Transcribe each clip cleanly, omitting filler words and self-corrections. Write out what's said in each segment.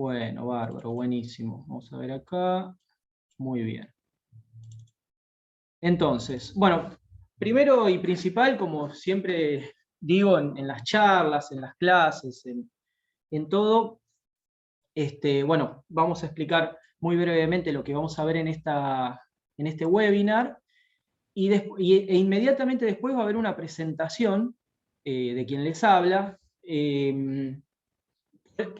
Bueno, bárbaro, buenísimo. Vamos a ver acá. Muy bien. Entonces, bueno, primero y principal, como siempre digo en las charlas, en las clases, en todo, bueno, vamos a explicar muy brevemente lo que vamos a ver en este webinar, e inmediatamente después va a haber una presentación de quien les habla, por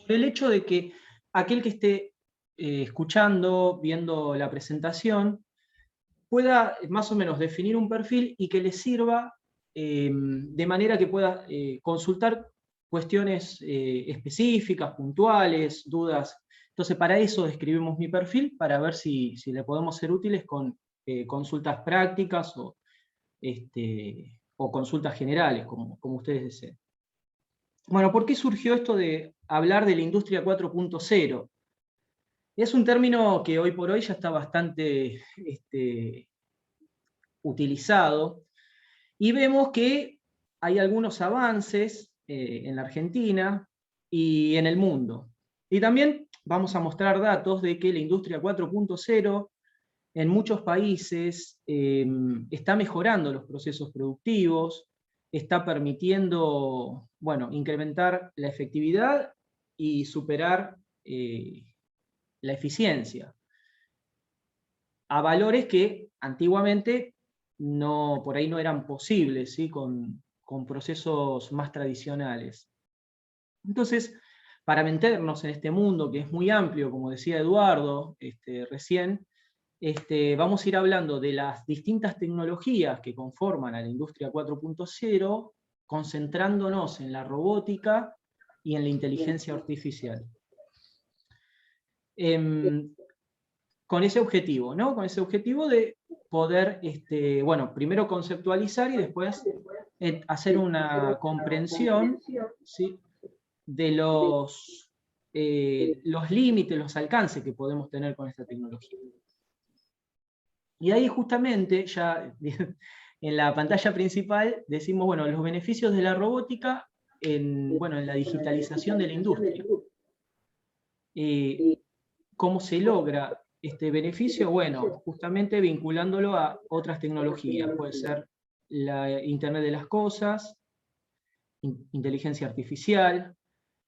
el hecho de que aquel que esté escuchando, viendo la presentación, pueda más o menos definir un perfil y que le sirva de manera que pueda consultar cuestiones específicas, puntuales, dudas. Entonces, para eso describimos mi perfil, para ver si le podemos ser útiles con consultas prácticas o consultas generales, como ustedes deseen. Bueno, ¿por qué surgió esto de hablar de la industria 4.0? Es un término que hoy por hoy ya está bastante utilizado, y vemos que hay algunos avances en la Argentina y en el mundo. Y también vamos a mostrar datos de que la industria 4.0 en muchos países está mejorando los procesos productivos, está permitiendo, bueno, incrementar la efectividad y superar la eficiencia a valores que antiguamente por ahí no eran posibles, ¿sí? Con procesos más tradicionales. Entonces, para meternos en este mundo que es muy amplio, como decía Eduardo recién, vamos a ir hablando de las distintas tecnologías que conforman a la industria 4.0, concentrándonos en la robótica y en la inteligencia artificial. Con ese objetivo, ¿no? Con ese objetivo de poder, bueno, primero conceptualizar y después hacer una comprensión, ¿sí? De los límites, los alcances que podemos tener con esta tecnología. Y ahí justamente, ya en la pantalla principal, decimos, bueno, los beneficios de la robótica en la digitalización de la industria. ¿Cómo se logra este beneficio? Bueno, justamente vinculándolo a otras tecnologías. Puede ser la Internet de las Cosas, inteligencia artificial,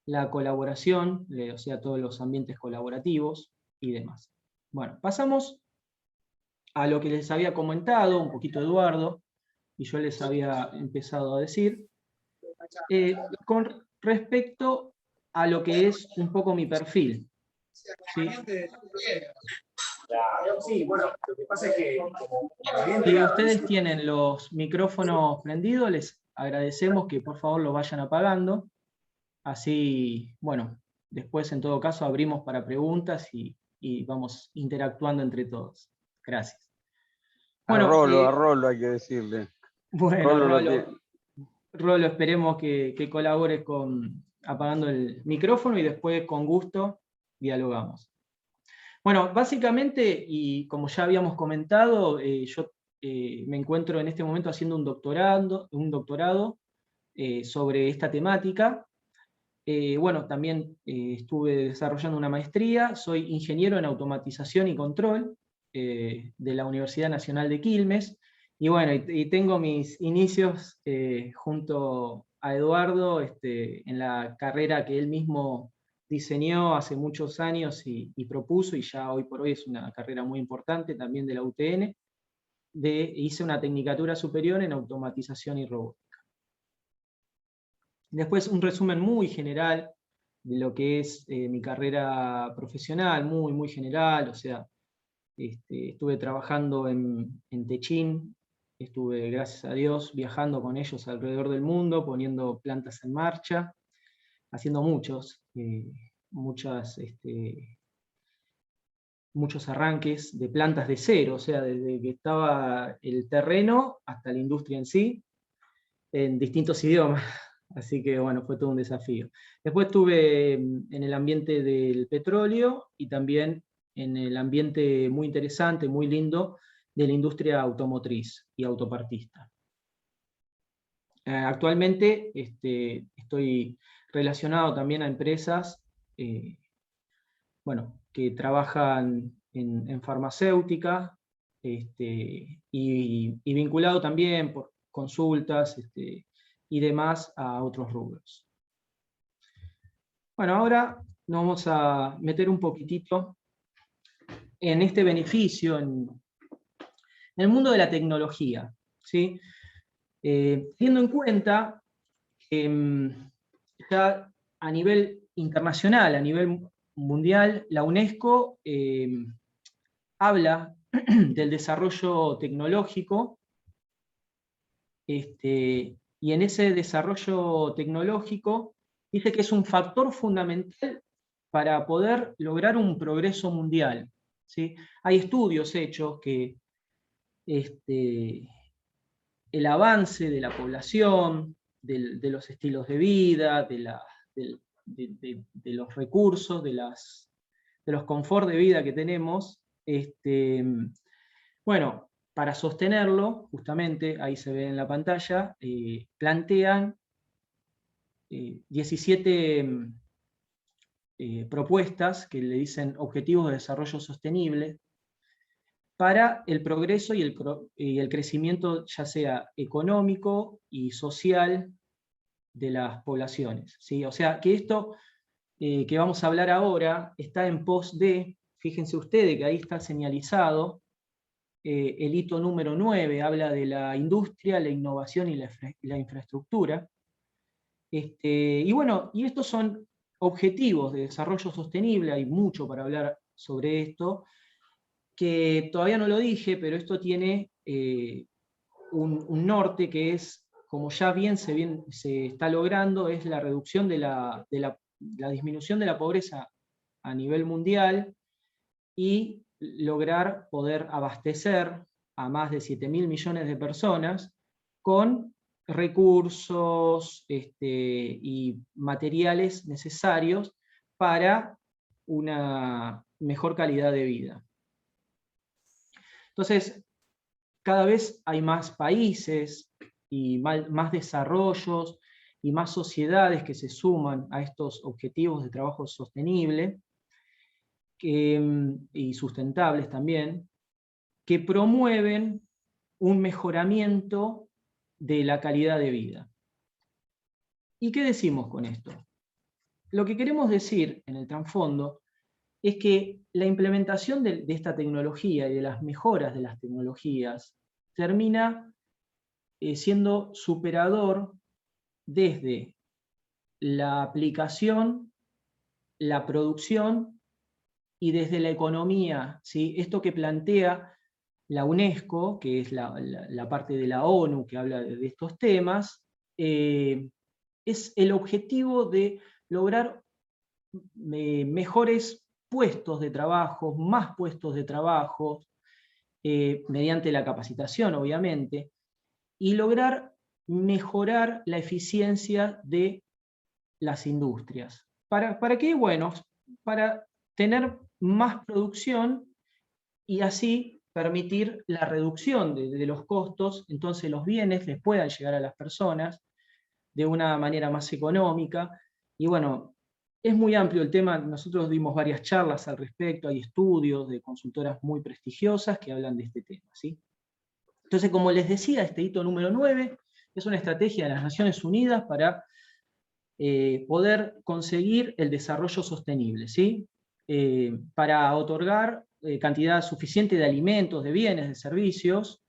la colaboración, o sea, todos los ambientes colaborativos y demás. Bueno, pasamos a lo que les había comentado, un poquito Eduardo, y yo les había empezado a decir, con respecto a lo que es un poco mi perfil. ¿Sí? Sí, bueno, lo que pasa es que Si ustedes tienen los micrófonos prendidos, les agradecemos que por favor los vayan apagando. Así, bueno, después en todo caso abrimos para preguntas y vamos interactuando entre todos. Gracias. Bueno, a Rolo hay que decirle. Bueno, Rolo, esperemos que colabore con apagando el micrófono y después con gusto dialogamos. Bueno, básicamente, y como ya habíamos comentado, yo me encuentro en este momento haciendo un doctorado sobre esta temática. Bueno, también estuve desarrollando una maestría, soy ingeniero en automatización y control de la Universidad Nacional de Quilmes, y bueno, y tengo mis inicios junto a Eduardo en la carrera que él mismo diseñó hace muchos años y propuso, y ya hoy por hoy es una carrera muy importante también de la UTN. Hice una tecnicatura superior en automatización y robótica. Después un resumen muy general de lo que es mi carrera profesional, muy, muy general, o sea, estuve trabajando en Techin, estuve, gracias a Dios, viajando con ellos alrededor del mundo, poniendo plantas en marcha, haciendo muchos arranques de plantas de cero, o sea, desde que estaba el terreno hasta la industria en sí, en distintos idiomas. Así que bueno, fue todo un desafío. Después estuve en el ambiente del petróleo y también en el ambiente muy interesante, muy lindo, de la industria automotriz y autopartista. Actualmente estoy relacionado también a empresas bueno, que trabajan en farmacéutica, y vinculado también por consultas y demás a otros rubros. Bueno, ahora nos vamos a meter un poquitito en este beneficio, en el mundo de la tecnología, ¿sí? Teniendo en cuenta que ya a nivel internacional, a nivel mundial, la UNESCO habla del desarrollo tecnológico, y en ese desarrollo tecnológico dice que es un factor fundamental para poder lograr un progreso mundial, ¿sí? Hay estudios hechos que el avance de la población, de los estilos de vida, de los recursos, de los confort de vida que tenemos, bueno, para sostenerlo, justamente, ahí se ve en la pantalla, plantean 17 propuestas que le dicen objetivos de desarrollo sostenible para el progreso y el crecimiento, ya sea económico y social, de las poblaciones, ¿sí? O sea, que esto que vamos a hablar ahora está en pos de, fíjense ustedes que ahí está señalizado, el hito número 9 habla de la industria, la innovación y la infraestructura. Y bueno, y estos son objetivos de desarrollo sostenible, hay mucho para hablar sobre esto, que todavía no lo dije, pero esto tiene un norte que es, como ya bien se está logrando, es la reducción de la disminución de la pobreza a nivel mundial, y lograr poder abastecer a más de 7.000 millones de personas con recursos y materiales necesarios para una mejor calidad de vida. Entonces, cada vez hay más países y más desarrollos y más sociedades que se suman a estos objetivos de trabajo sostenible y sustentables también, que promueven un mejoramiento de la calidad de vida. ¿Y qué decimos con esto? Lo que queremos decir en el trasfondo es que la implementación de esta tecnología y de las mejoras de las tecnologías termina siendo superador desde la aplicación, la producción y desde la economía, ¿sí? Esto que plantea la UNESCO, que es la parte de la ONU que habla de estos temas, es el objetivo de lograr mejores puestos de trabajo, más puestos de trabajo, mediante la capacitación, obviamente, y lograr mejorar la eficiencia de las industrias. ¿Para qué? Bueno, para tener más producción y así permitir la reducción de los costos, entonces los bienes les puedan llegar a las personas de una manera más económica. Y bueno, es muy amplio el tema, nosotros dimos varias charlas al respecto, hay estudios de consultoras muy prestigiosas que hablan de este tema, ¿sí? Entonces, como les decía, este hito número 9 es una estrategia de las Naciones Unidas para poder conseguir el desarrollo sostenible, ¿sí? Para otorgar cantidad suficiente de alimentos, de bienes, de servicios,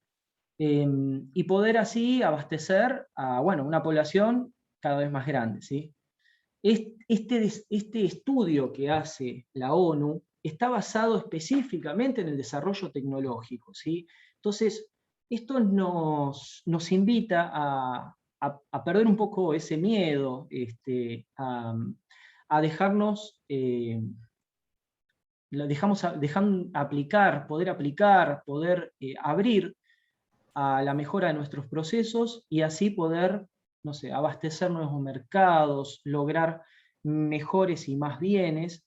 y poder así abastecer a una población cada vez más grande, ¿sí? Este estudio que hace la ONU está basado específicamente en el desarrollo tecnológico, ¿sí? Entonces, esto nos invita a perder un poco ese miedo, a dejarnos, dejan aplicar, poder abrir a la mejora de nuestros procesos y así poder, no sé, abastecer nuevos mercados, lograr mejores y más bienes,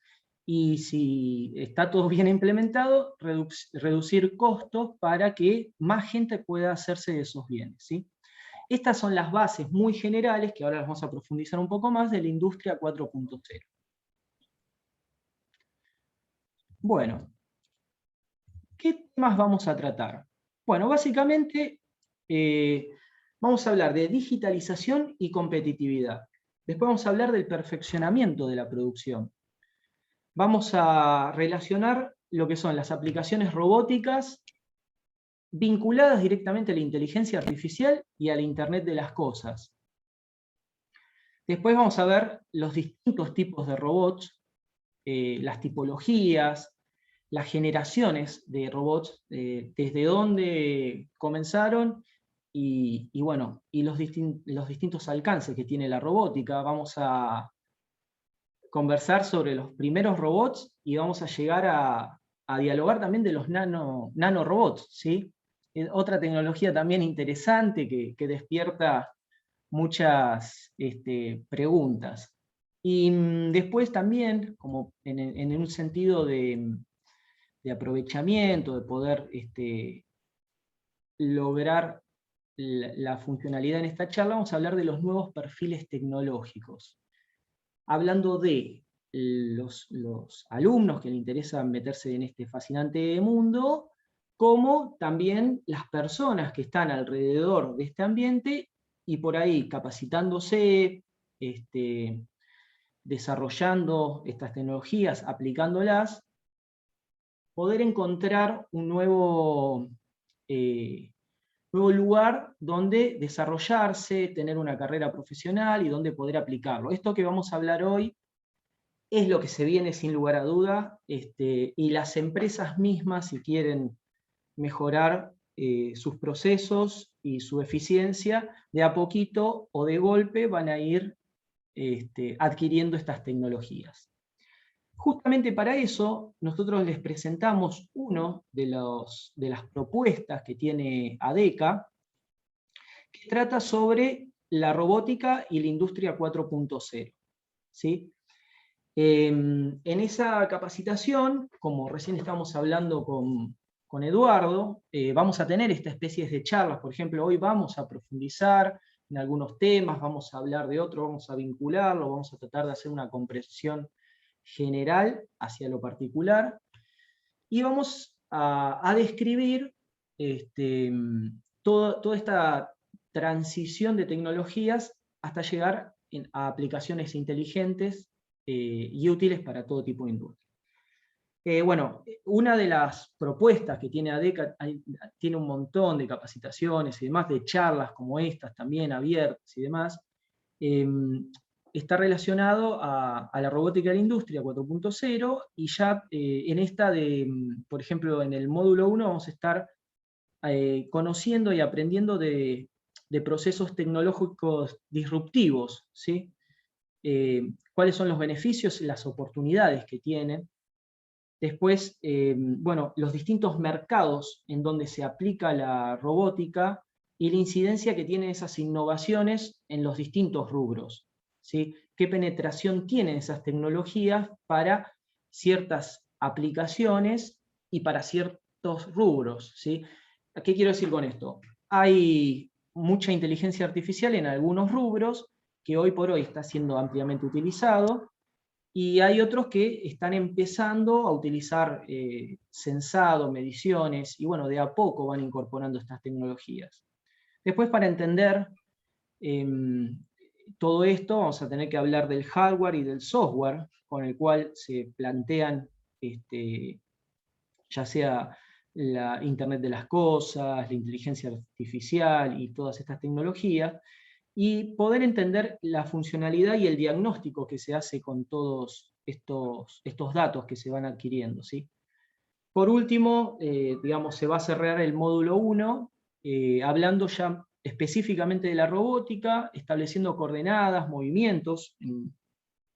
y si está todo bien implementado, reducir costos para que más gente pueda hacerse de esos bienes, ¿sí? Estas son las bases muy generales, que ahora las vamos a profundizar un poco más, de la industria 4.0. Bueno, ¿qué temas vamos a tratar? Bueno, básicamente vamos a hablar de digitalización y competitividad. Después vamos a hablar del perfeccionamiento de la producción. Vamos a relacionar lo que son las aplicaciones robóticas vinculadas directamente a la inteligencia artificial y al Internet de las cosas. Después vamos a ver los distintos tipos de robots, las tipologías, las generaciones de robots, desde dónde comenzaron y bueno, y los distintos alcances que tiene la robótica. Vamos a conversar sobre los primeros robots y vamos a llegar a dialogar también de los nanorobots, ¿sí? Otra tecnología también interesante que despierta muchas preguntas. Y después también, como en un sentido de aprovechamiento, de poder lograr la funcionalidad en esta charla, vamos a hablar de los nuevos perfiles tecnológicos. Hablando de los alumnos que les interesa meterse en este fascinante mundo, como también las personas que están alrededor de este ambiente y por ahí capacitándose, desarrollando estas tecnologías, aplicándolas, poder encontrar un nuevo lugar donde desarrollarse, tener una carrera profesional y donde poder aplicarlo. Esto que vamos a hablar hoy es lo que se viene sin lugar a duda, y las empresas mismas, si quieren mejorar sus procesos y su eficiencia, de a poquito o de golpe van a ir adquiriendo estas tecnologías. Justamente para eso, nosotros les presentamos uno de las propuestas que tiene ADECA, que trata sobre la robótica y la industria 4.0. ¿Sí? En esa capacitación, como recién estábamos hablando con Eduardo, vamos a tener esta especie de charlas. Por ejemplo, hoy vamos a profundizar en algunos temas, vamos a hablar de otros, vamos a vincularlo, vamos a tratar de hacer una comprensión general hacia lo particular, y vamos a describir toda esta transición de tecnologías hasta llegar a aplicaciones inteligentes y útiles para todo tipo de industria. Bueno, una de las propuestas que tiene ADECA, tiene un montón de capacitaciones y demás, de charlas como estas también abiertas y demás, está relacionado a la robótica de la industria 4.0, y ya en esta por ejemplo, en el módulo 1 vamos a estar conociendo y aprendiendo de procesos tecnológicos disruptivos, ¿sí? Cuáles son los beneficios y las oportunidades que tienen. Después, bueno, los distintos mercados en donde se aplica la robótica y la incidencia que tienen esas innovaciones en los distintos rubros, ¿sí? ¿Qué penetración tienen esas tecnologías para ciertas aplicaciones y para ciertos rubros, ¿sí? ¿Qué quiero decir con esto? Hay mucha inteligencia artificial en algunos rubros que hoy por hoy está siendo ampliamente utilizado, y hay otros que están empezando a utilizar sensado, mediciones, y bueno, de a poco van incorporando estas tecnologías. Después, para entender todo esto, vamos a tener que hablar del hardware y del software, con el cual se plantean, ya sea la Internet de las cosas, la inteligencia artificial y todas estas tecnologías, y poder entender la funcionalidad y el diagnóstico que se hace con todos estos datos que se van adquiriendo, ¿sí? Por último, digamos, se va a cerrar el módulo 1, hablando ya específicamente de la robótica, estableciendo coordenadas, movimientos en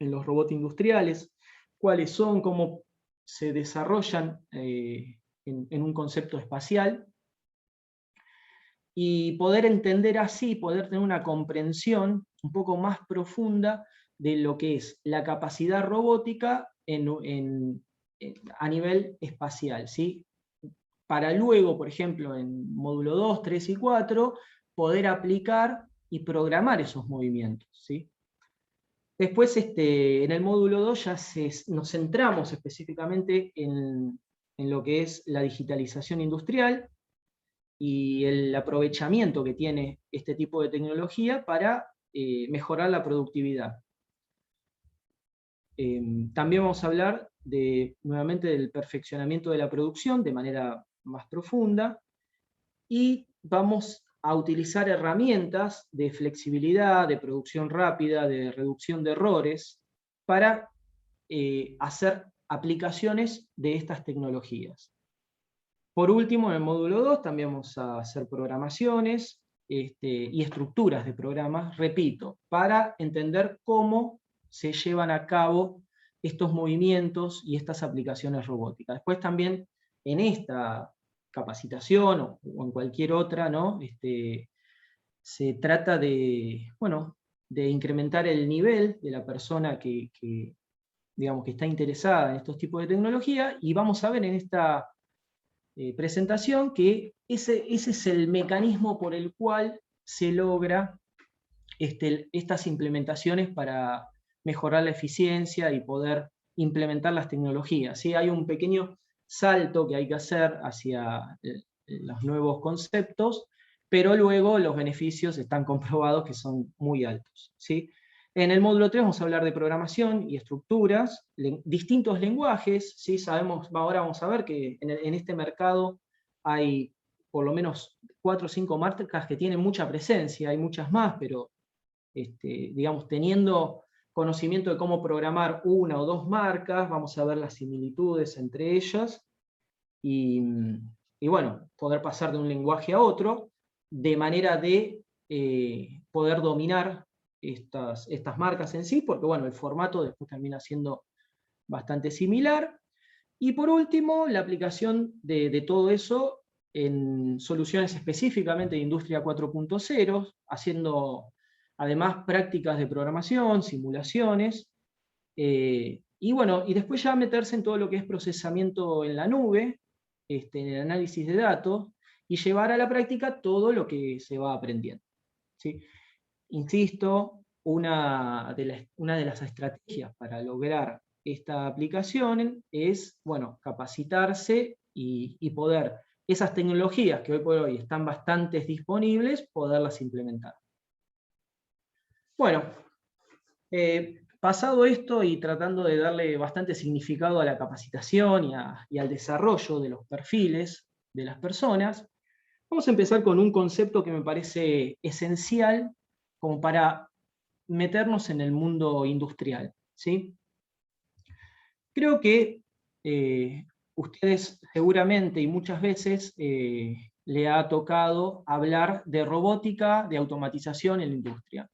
los robots industriales, cuáles son, cómo se desarrollan en un concepto espacial, y poder entender así, poder tener una comprensión un poco más profunda de lo que es la capacidad robótica a nivel espacial, ¿sí? Para luego, por ejemplo, en módulo 2, 3 y 4, poder aplicar y programar esos movimientos, ¿sí? Después, en el módulo 2 ya nos centramos específicamente en lo que es la digitalización industrial y el aprovechamiento que tiene este tipo de tecnología para mejorar la productividad. También vamos a hablar nuevamente del perfeccionamiento de la producción de manera más profunda, y vamos a utilizar herramientas de flexibilidad, de producción rápida, de reducción de errores, para hacer aplicaciones de estas tecnologías. Por último, en el módulo 2 también vamos a hacer programaciones y estructuras de programas, repito, para entender cómo se llevan a cabo estos movimientos y estas aplicaciones robóticas. Después también en esta capacitación o en cualquier otra, ¿no? Se trata de, bueno, de incrementar el nivel de la persona digamos, que está interesada en estos tipos de tecnología, y vamos a ver en esta presentación que ese es el mecanismo por el cual se logra estas implementaciones para mejorar la eficiencia y poder implementar las tecnologías. ¿Sí? Hay un pequeño salto que hay que hacer hacia los nuevos conceptos, pero luego los beneficios están comprobados que son muy altos. ¿Sí? En el módulo 3 vamos a hablar de programación y estructuras, distintos lenguajes. ¿Sí? Ahora vamos a ver que en este mercado hay por lo menos 4 o 5 marcas que tienen mucha presencia, hay muchas más, pero digamos, teniendo conocimiento de cómo programar una o dos marcas, vamos a ver las similitudes entre ellas, y bueno, poder pasar de un lenguaje a otro, de manera de poder dominar estas marcas en sí, porque bueno, el formato después termina siendo bastante similar. Y por último, la aplicación de todo eso en soluciones específicamente de Industria 4.0, haciendo además prácticas de programación, simulaciones, y bueno, y después ya meterse en todo lo que es procesamiento en la nube, en el análisis de datos, y llevar a la práctica todo lo que se va aprendiendo. ¿Sí? Insisto, una de las estrategias para lograr esta aplicación es, bueno, capacitarse y poder, esas tecnologías que hoy por hoy están bastante disponibles, poderlas implementar. Bueno, pasado esto y tratando de darle bastante significado a la capacitación y al desarrollo de los perfiles de las personas, vamos a empezar con un concepto que me parece esencial como para meternos en el mundo industrial. ¿Sí? Creo que ustedes seguramente y muchas veces le ha tocado hablar de robótica, de automatización en la industria.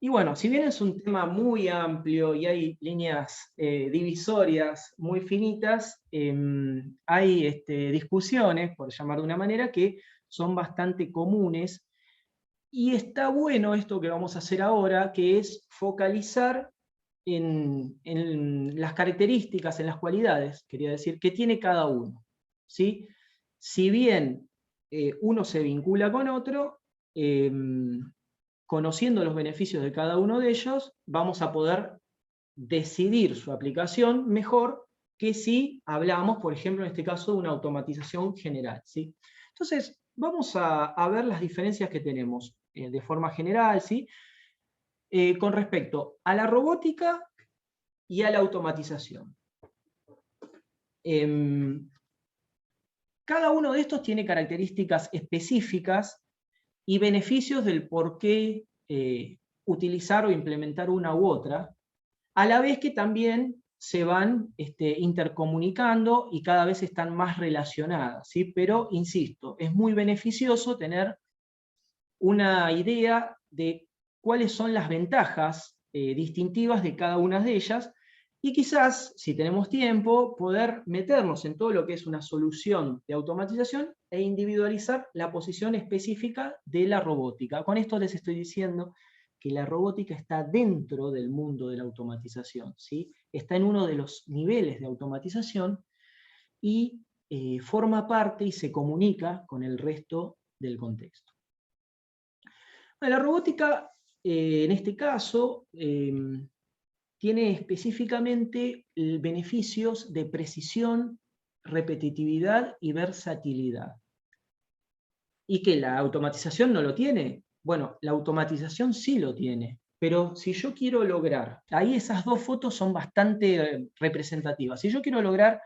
Y bueno, si bien es un tema muy amplio y hay líneas divisorias muy finitas, hay discusiones, por llamar de una manera, que son bastante comunes. Y está bueno esto que vamos a hacer ahora, que es focalizar en las características, en las cualidades, quería decir, que tiene cada uno. ¿Sí? Si bien uno se vincula con otro, conociendo los beneficios de cada uno de ellos, vamos a poder decidir su aplicación mejor que si hablamos, por ejemplo, en este caso, de una automatización general. ¿Sí? Entonces, vamos a ver las diferencias que tenemos de forma general, ¿sí? Con respecto a la robótica y a la automatización. Cada uno de estos tiene características específicas y beneficios del por qué utilizar o implementar una u otra, a la vez que también se van intercomunicando y cada vez están más relacionadas, ¿sí? Pero, insisto, es muy beneficioso tener una idea de cuáles son las ventajas distintivas de cada una de ellas, y quizás, si tenemos tiempo, poder meternos en todo lo que es una solución de automatización e individualizar la posición específica de la robótica. Con esto les estoy diciendo que la robótica está dentro del mundo de la automatización, ¿sí? Está en uno de los niveles de automatización y forma parte y se comunica con el resto del contexto. La robótica en este caso, tiene específicamente beneficios de precisión, repetitividad y versatilidad. ¿Y que la automatización no lo tiene? Bueno, la automatización sí lo tiene, pero si yo quiero lograr, ahí esas dos fotos son bastante representativas, si yo quiero lograr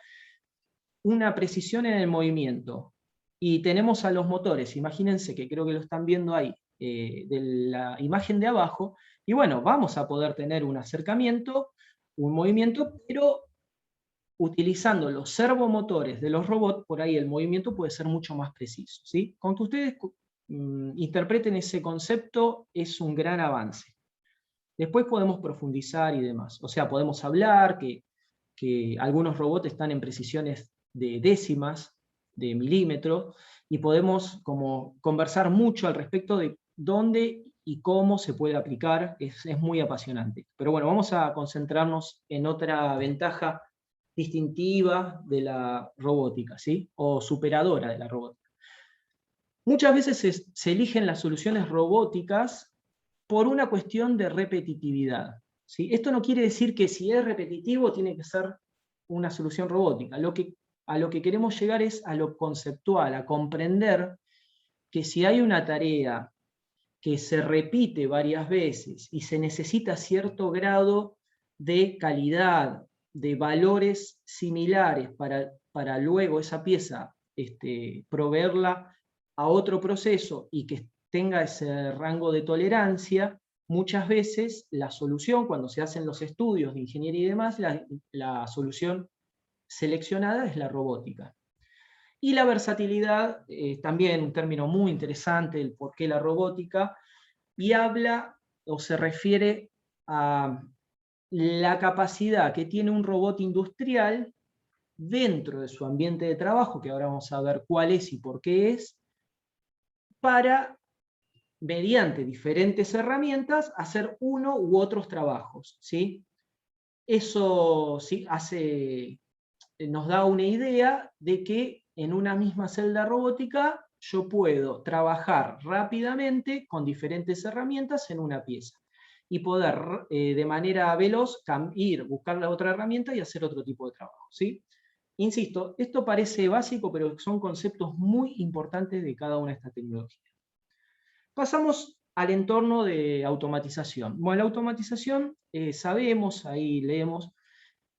una precisión en el movimiento, y tenemos a los motores, imagínense que creo que lo están viendo ahí, de la imagen de abajo, y bueno, vamos a poder tener un acercamiento, un movimiento, pero utilizando los servomotores de los robots, por ahí el movimiento puede ser mucho más preciso, ¿sí? Con que ustedes interpreten ese concepto es un gran avance. Después podemos profundizar y demás. O sea, podemos hablar que algunos robots están en precisiones de décimas, de milímetros, y podemos como conversar mucho al respecto de dónde y cómo se puede aplicar. Es muy apasionante. Pero bueno, vamos a concentrarnos en otra ventaja distintiva de la robótica, ¿sí? O superadora de la robótica. Muchas veces se eligen las soluciones robóticas por una cuestión de repetitividad, ¿sí? Esto no quiere decir que si es repetitivo tiene que ser una solución robótica. A lo que queremos llegar es a lo conceptual, a comprender que si hay una tarea que se repite varias veces y se necesita cierto grado de calidad, de valores similares para luego esa pieza proveerla a otro proceso y que tenga ese rango de tolerancia, muchas veces la solución, cuando se hacen los estudios de ingeniería y demás, la solución seleccionada es la robótica. Y la versatilidad, también un término muy interesante, el por qué la robótica, y habla o se refiere a la capacidad que tiene un robot industrial dentro de su ambiente de trabajo, que ahora vamos a ver cuál es y por qué es, para, mediante diferentes herramientas, hacer uno u otros trabajos, ¿sí? Eso sí, nos da una idea de que en una misma celda robótica yo puedo trabajar rápidamente con diferentes herramientas en una pieza y poder de manera veloz buscar la otra herramienta y hacer otro tipo de trabajo, ¿sí? Insisto, esto parece básico, pero son conceptos muy importantes de cada una de estas tecnologías. Pasamos al entorno de automatización. Bueno, la automatización, sabemos, ahí leemos,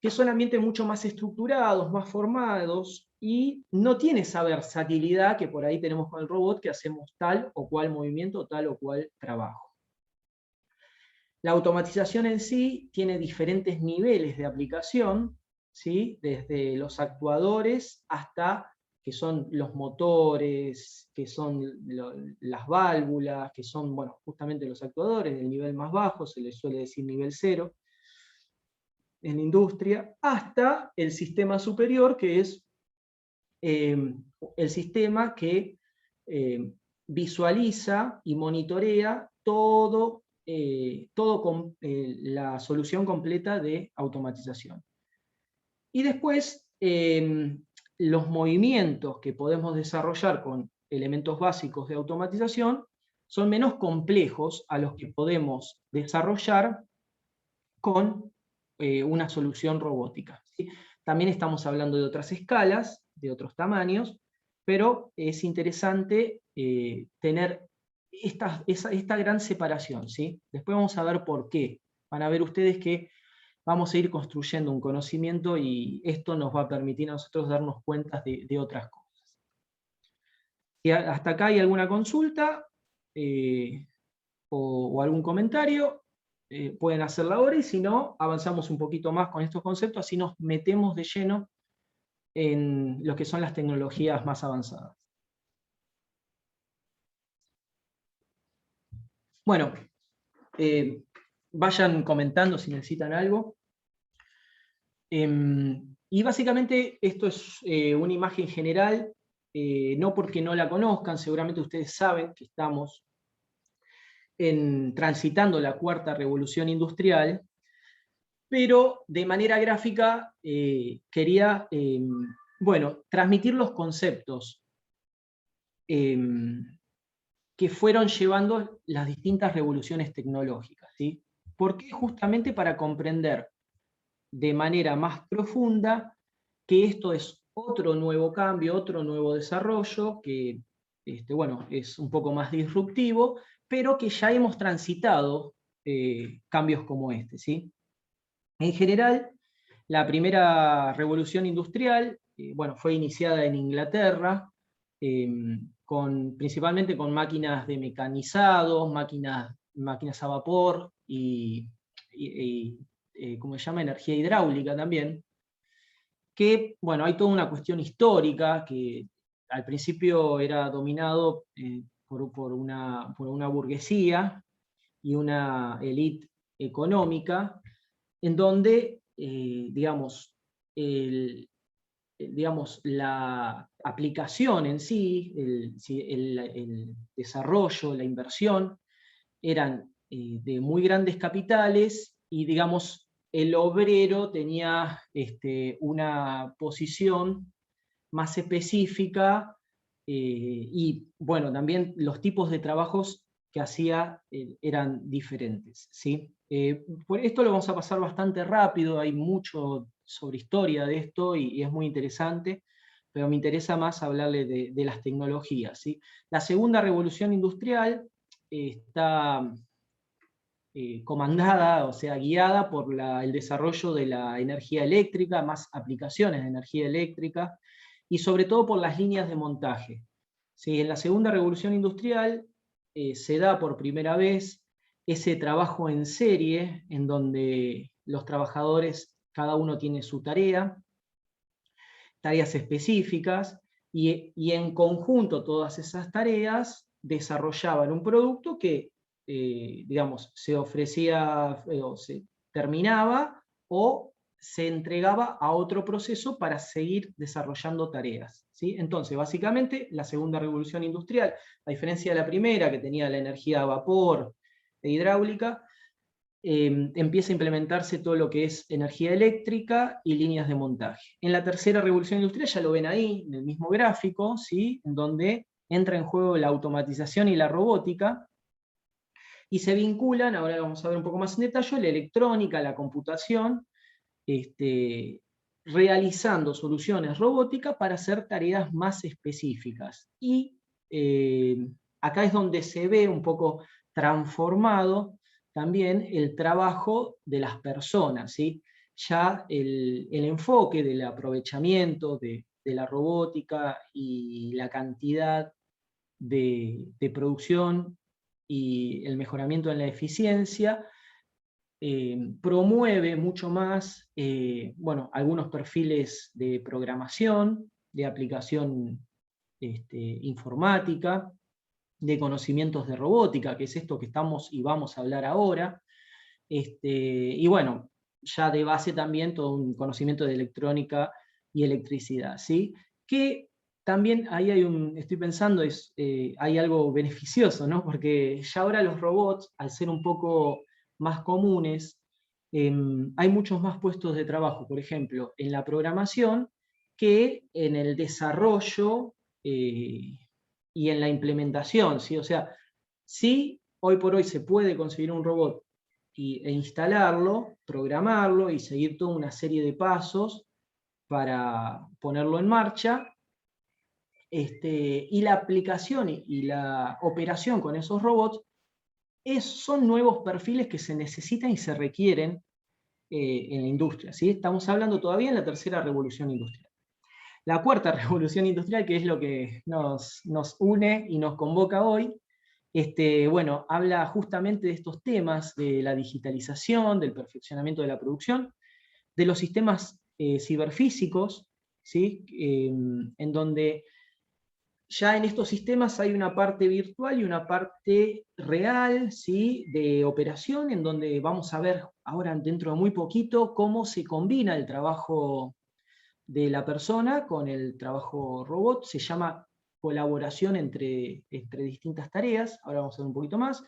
que son ambientes mucho más estructurados, más formados, y no tiene esa versatilidad que por ahí tenemos con el robot, que hacemos tal o cual movimiento, tal o cual trabajo. La automatización en sí tiene diferentes niveles de aplicación, ¿sí? Desde los actuadores hasta que son los motores, que son las válvulas, que son, bueno, justamente los actuadores del nivel más bajo, se les suele decir nivel 0, en la industria, hasta el sistema superior, que es el sistema que visualiza y monitorea todo con la solución completa de automatización. Y después, los movimientos que podemos desarrollar con elementos básicos de automatización son menos complejos a los que podemos desarrollar con una solución robótica, ¿sí? También estamos hablando de otras escalas, de otros tamaños, pero es interesante tener esta gran separación, ¿sí? Después vamos a ver por qué. Van a ver ustedes que vamos a ir construyendo un conocimiento y esto nos va a permitir a nosotros darnos cuenta de otras cosas. Si hasta acá hay alguna consulta o algún comentario, pueden hacerla ahora, y si no, avanzamos un poquito más con estos conceptos, así nos metemos de lleno en lo que son las tecnologías más avanzadas. Bueno, vayan comentando si necesitan algo. Y básicamente esto es una imagen general, no porque no la conozcan, seguramente ustedes saben que estamos transitando la cuarta revolución industrial, pero de manera gráfica quería bueno, transmitir los conceptos que que fueron llevando las distintas revoluciones tecnológicas, ¿sí? Porque justamente para comprender de manera más profunda que esto es otro nuevo cambio, otro nuevo desarrollo, que bueno, es un poco más disruptivo, pero que ya hemos transitado cambios como este, ¿sí? En general, la primera revolución industrial bueno, fue iniciada en Inglaterra, principalmente con máquinas de mecanizado, máquinas a vapor ¿cómo se llama? Energía hidráulica también, que, bueno, hay toda una cuestión histórica que al principio era dominado por una burguesía y una élite económica, en donde, digamos, la aplicación en sí, el desarrollo, la inversión, eran de muy grandes capitales y, digamos, el obrero tenía una posición más específica y, bueno, también los tipos de trabajos que hacía eran diferentes, ¿sí? Por esto lo vamos a pasar bastante rápido, hay mucho sobre historia de esto y es muy interesante, pero me interesa más hablarle de las tecnologías, ¿sí? La segunda revolución industrial está comandada, o sea, guiada por el desarrollo de la energía eléctrica, más aplicaciones de energía eléctrica, y sobre todo por las líneas de montaje. ¿Sí? En la segunda revolución industrial se da por primera vez ese trabajo en serie, en donde los trabajadores, cada uno tiene su tarea, tareas específicas, y en conjunto todas esas tareas desarrollaban un producto que, digamos, se ofrecía o se terminaba o se entregaba a otro proceso para seguir desarrollando tareas, ¿sí? Entonces, básicamente, la segunda revolución industrial, a diferencia de la primera, que tenía la energía a vapor e hidráulica, empieza a implementarse todo lo que es energía eléctrica y líneas de montaje. En la tercera revolución industrial, ya lo ven ahí, en el mismo gráfico, ¿sí? En donde entra en juego la automatización y la robótica, y se vinculan, ahora vamos a ver un poco más en detalle, la electrónica, la computación, realizando soluciones robóticas para hacer tareas más específicas. Y acá es donde se ve un poco transformado también el trabajo de las personas, ¿sí? Ya el enfoque del aprovechamiento de la robótica y la cantidad de producción y el mejoramiento en la eficiencia promueve mucho más, bueno, algunos perfiles de programación, de aplicación informática, de conocimientos de robótica, que es esto que estamos y vamos a hablar ahora, y bueno, ya de base también todo un conocimiento de electrónica y electricidad, ¿sí? Que también ahí estoy pensando, hay algo beneficioso, ¿no? Porque ya ahora los robots, al ser un poco más comunes, hay muchos más puestos de trabajo, por ejemplo, en la programación, que en el desarrollo y en la implementación, ¿sí? O sea, sí, hoy por hoy se puede conseguir un robot e instalarlo, programarlo y seguir toda una serie de pasos para ponerlo en marcha, y la aplicación y la operación con esos robots son nuevos perfiles que se necesitan y se requieren en la industria, ¿sí? Estamos hablando todavía en la tercera revolución industrial. La cuarta revolución industrial, que es lo que nos une y nos convoca hoy, bueno, habla justamente de estos temas, de la digitalización, del perfeccionamiento de la producción, de los sistemas ciberfísicos, ¿sí? En donde ya en estos sistemas hay una parte virtual y una parte real, ¿sí? De operación, en donde vamos a ver ahora dentro de muy poquito cómo se combina el trabajo de la persona con el trabajo robot. Se llama colaboración entre distintas tareas, ahora vamos a ver un poquito más.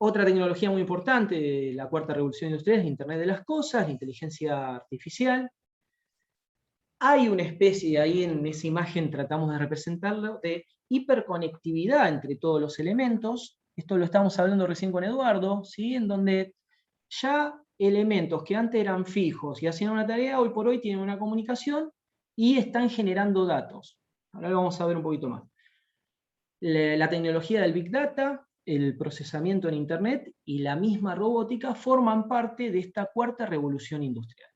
Otra tecnología muy importante de la cuarta revolución industrial es el Internet de las Cosas, la inteligencia artificial, hay una especie, ahí en esa imagen tratamos de representarlo, de hiperconectividad entre todos los elementos. Esto lo estamos hablando recién con Eduardo, ¿sí? En donde ya elementos que antes eran fijos y hacían una tarea, hoy por hoy tienen una comunicación y están generando datos. Ahora lo vamos a ver un poquito más. La tecnología del Big Data, el procesamiento en Internet y la misma robótica forman parte de esta cuarta revolución industrial.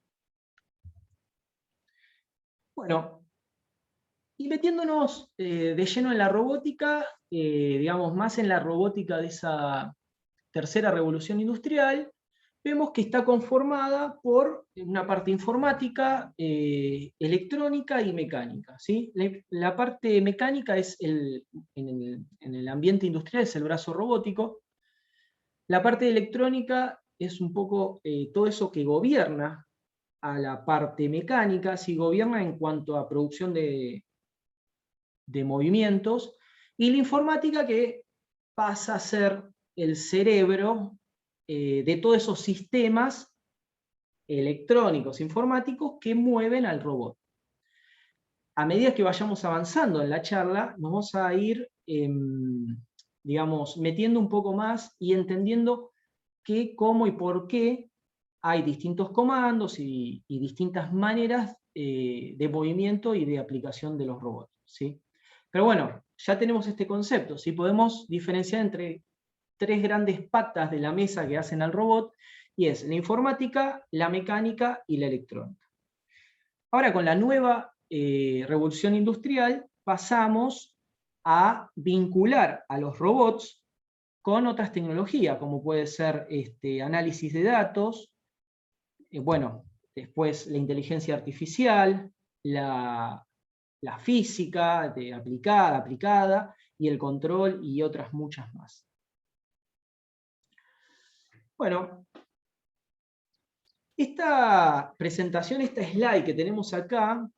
Bueno, y metiéndonos de lleno en la robótica, digamos más en la robótica de esa tercera revolución industrial, vemos que está conformada por una parte informática, electrónica y mecánica. ¿Sí? La parte mecánica es en el ambiente industrial es el brazo robótico. La parte electrónica es un poco todo eso que gobierna a la parte mecánica, si gobierna en cuanto a producción de movimientos, y la informática que pasa a ser el cerebro de todos esos sistemas electrónicos, informáticos que mueven al robot. A medida que vayamos avanzando en la charla, nos vamos a ir, digamos, metiendo un poco más y entendiendo qué, cómo y por qué hay distintos comandos y distintas maneras de movimiento y de aplicación de los robots, ¿sí? Pero bueno, ya tenemos este concepto, ¿sí? Podemos diferenciar entre tres grandes patas de la mesa que hacen al robot, y es la informática, la mecánica y la electrónica. Ahora con la nueva revolución industrial pasamos a vincular a los robots con otras tecnologías, como puede ser análisis de datos, bueno, después la inteligencia artificial, la física aplicada, y el control y otras muchas más. Bueno, esta presentación, esta slide que tenemos acá,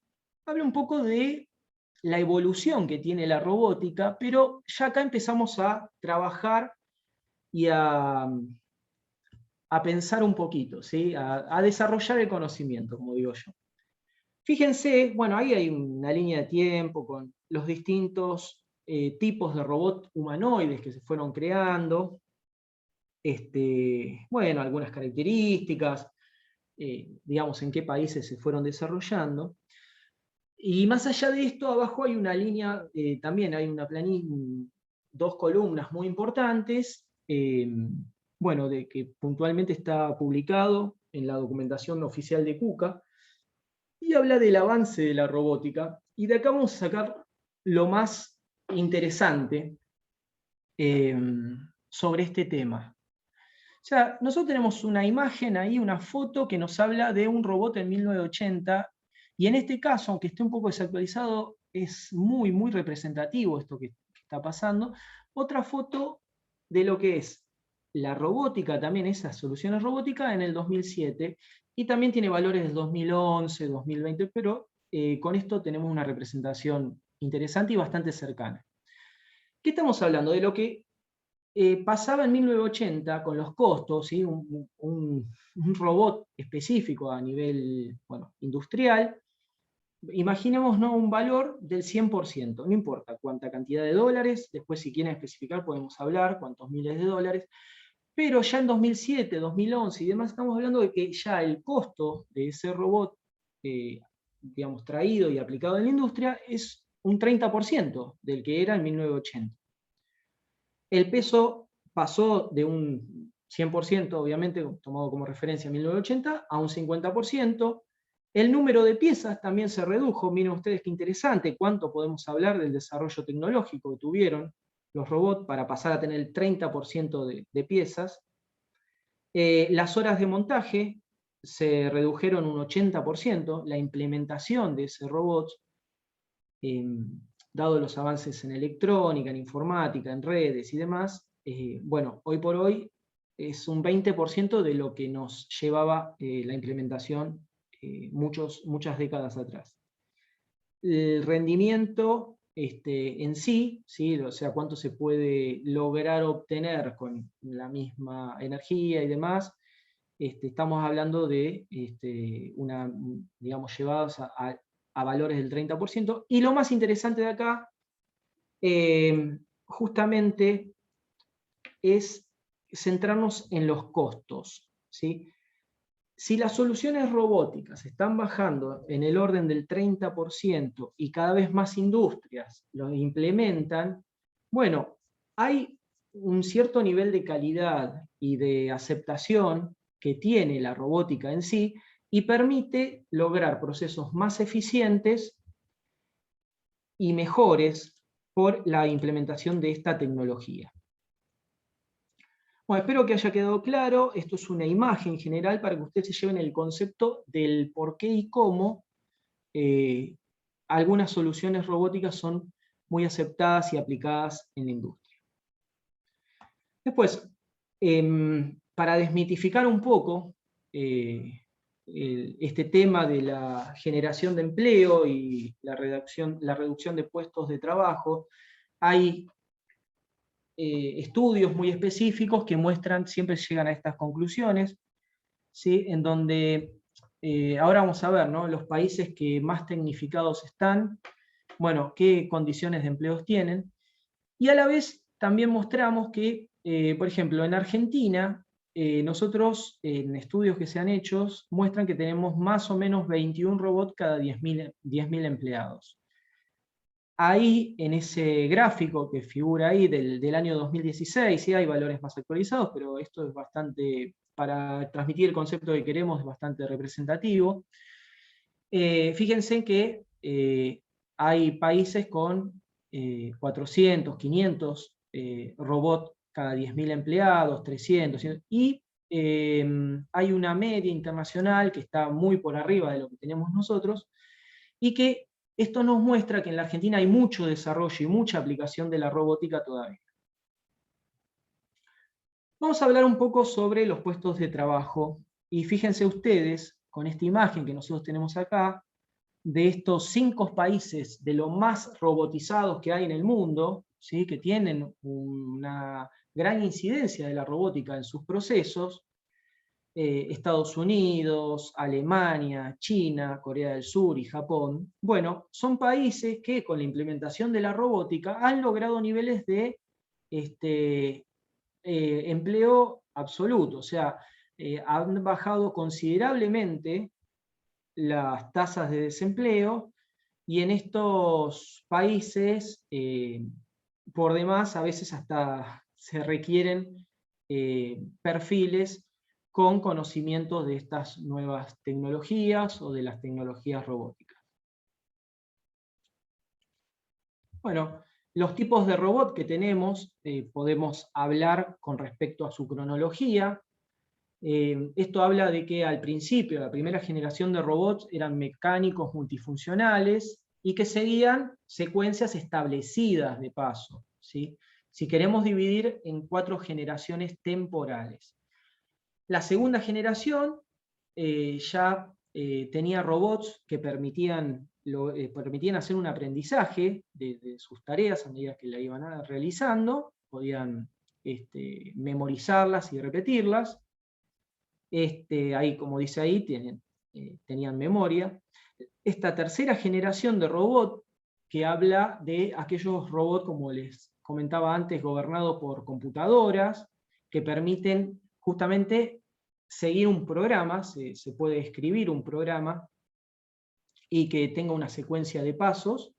habla un poco de la evolución que tiene la robótica, pero ya acá empezamos a trabajar y a pensar un poquito, ¿sí? A desarrollar el conocimiento, como digo yo. Fíjense, bueno, ahí hay una línea de tiempo con los distintos tipos de robot humanoides que se fueron creando, bueno, algunas características, digamos, en qué países se fueron desarrollando. Y más allá de esto, abajo hay una línea, también hay una planilla, dos columnas muy importantes, bueno, de que puntualmente está publicado en la documentación oficial de KUKA, y habla del avance de la robótica, y de acá vamos a sacar lo más interesante sobre este tema. O sea, nosotros tenemos una imagen ahí, una foto que nos habla de un robot en 1980, y en este caso, aunque esté un poco desactualizado, es muy, muy representativo esto que está pasando. Otra foto de lo que es la robótica, también esas soluciones robóticas en el 2007, y también tiene valores del 2011, 2020, pero con esto tenemos una representación interesante y bastante cercana. ¿Qué estamos hablando? De lo que pasaba en 1980 con los costos, ¿sí? Un robot específico a nivel industrial, imaginemos, ¿no?, un valor del 100%, no importa cuánta cantidad de dólares, después si quieren especificar podemos hablar cuántos miles de dólares, pero ya en 2007, 2011 y demás estamos hablando de que ya el costo de ese robot, digamos, traído y aplicado en la industria es un 30% del que era en 1980. El peso pasó de un 100%, obviamente, tomado como referencia en 1980, a un 50%. El número de piezas también se redujo. Miren ustedes qué interesante, cuánto podemos hablar del desarrollo tecnológico que tuvieron los robots para pasar a tener el 30% de piezas. Las horas de montaje se redujeron un 80%. La implementación de ese robot, dado los avances en electrónica, en informática, en redes y demás, bueno, hoy por hoy es un 20% de lo que nos llevaba la implementación muchas décadas atrás. El rendimiento en sí, o sea, cuánto se puede lograr obtener con la misma energía y demás, estamos hablando de digamos, llevados a a valores del 30%, y lo más interesante de acá, justamente, es centrarnos en los costos, ¿sí? Si las soluciones robóticas están bajando en el orden del 30% y cada vez más industrias lo implementan, bueno, hay un cierto nivel de calidad y de aceptación que tiene la robótica en sí y permite lograr procesos más eficientes y mejores por la implementación de esta tecnología. Bueno, espero que haya quedado claro. Esto es una imagen general para que ustedes se lleven el concepto del por qué y cómo algunas soluciones robóticas son muy aceptadas y aplicadas en la industria. Después, para desmitificar un poco este tema de la generación de empleo y la reducción de puestos de trabajo, hay estudios muy específicos que muestran, siempre llegan a estas conclusiones, ¿sí? En donde ahora vamos a ver, ¿no?, los países que más tecnificados están, bueno, qué condiciones de empleos tienen, y a la vez también mostramos que, por ejemplo, en Argentina, nosotros, en estudios que se han hecho, muestran que tenemos más o menos 21 robots cada 10.000 empleados. Ahí, en ese gráfico que figura ahí del año 2016, sí hay valores más actualizados, pero esto es bastante, para transmitir el concepto que queremos, es bastante representativo. Fíjense que hay países con 400, 500 robots cada 10.000 empleados, 300, y hay una media internacional que está muy por arriba de lo que tenemos nosotros, y que esto nos muestra que en la Argentina hay mucho desarrollo y mucha aplicación de la robótica todavía. Vamos a hablar un poco sobre los puestos de trabajo, y fíjense ustedes, con esta imagen que nosotros tenemos acá, de estos 5 países de los más robotizados que hay en el mundo, ¿sí?, que tienen una gran incidencia de la robótica en sus procesos: Estados Unidos, Alemania, China, Corea del Sur y Japón. Bueno, son países que con la implementación de la robótica han logrado niveles de empleo absoluto, o sea, han bajado considerablemente las tasas de desempleo, y en estos países, por demás, a veces hasta se requieren perfiles con conocimientos de estas nuevas tecnologías o de las tecnologías robóticas. Bueno, los tipos de robot que tenemos, podemos hablar con respecto a su cronología. Esto habla de que al principio, la primera generación de robots eran mecánicos multifuncionales y que seguían secuencias establecidas de paso, ¿sí? Si queremos dividir en 4 generaciones temporales. La segunda generación ya tenía robots que permitían hacer un aprendizaje de sus tareas a medida que la iban realizando, podían memorizarlas y repetirlas. Ahí, como dice ahí, tenían memoria. Esta tercera generación de robot, que habla de aquellos robots, como les comentaba antes, gobernados por computadoras, que permiten justamente seguir un programa, se puede escribir un programa y que tenga una secuencia de pasos.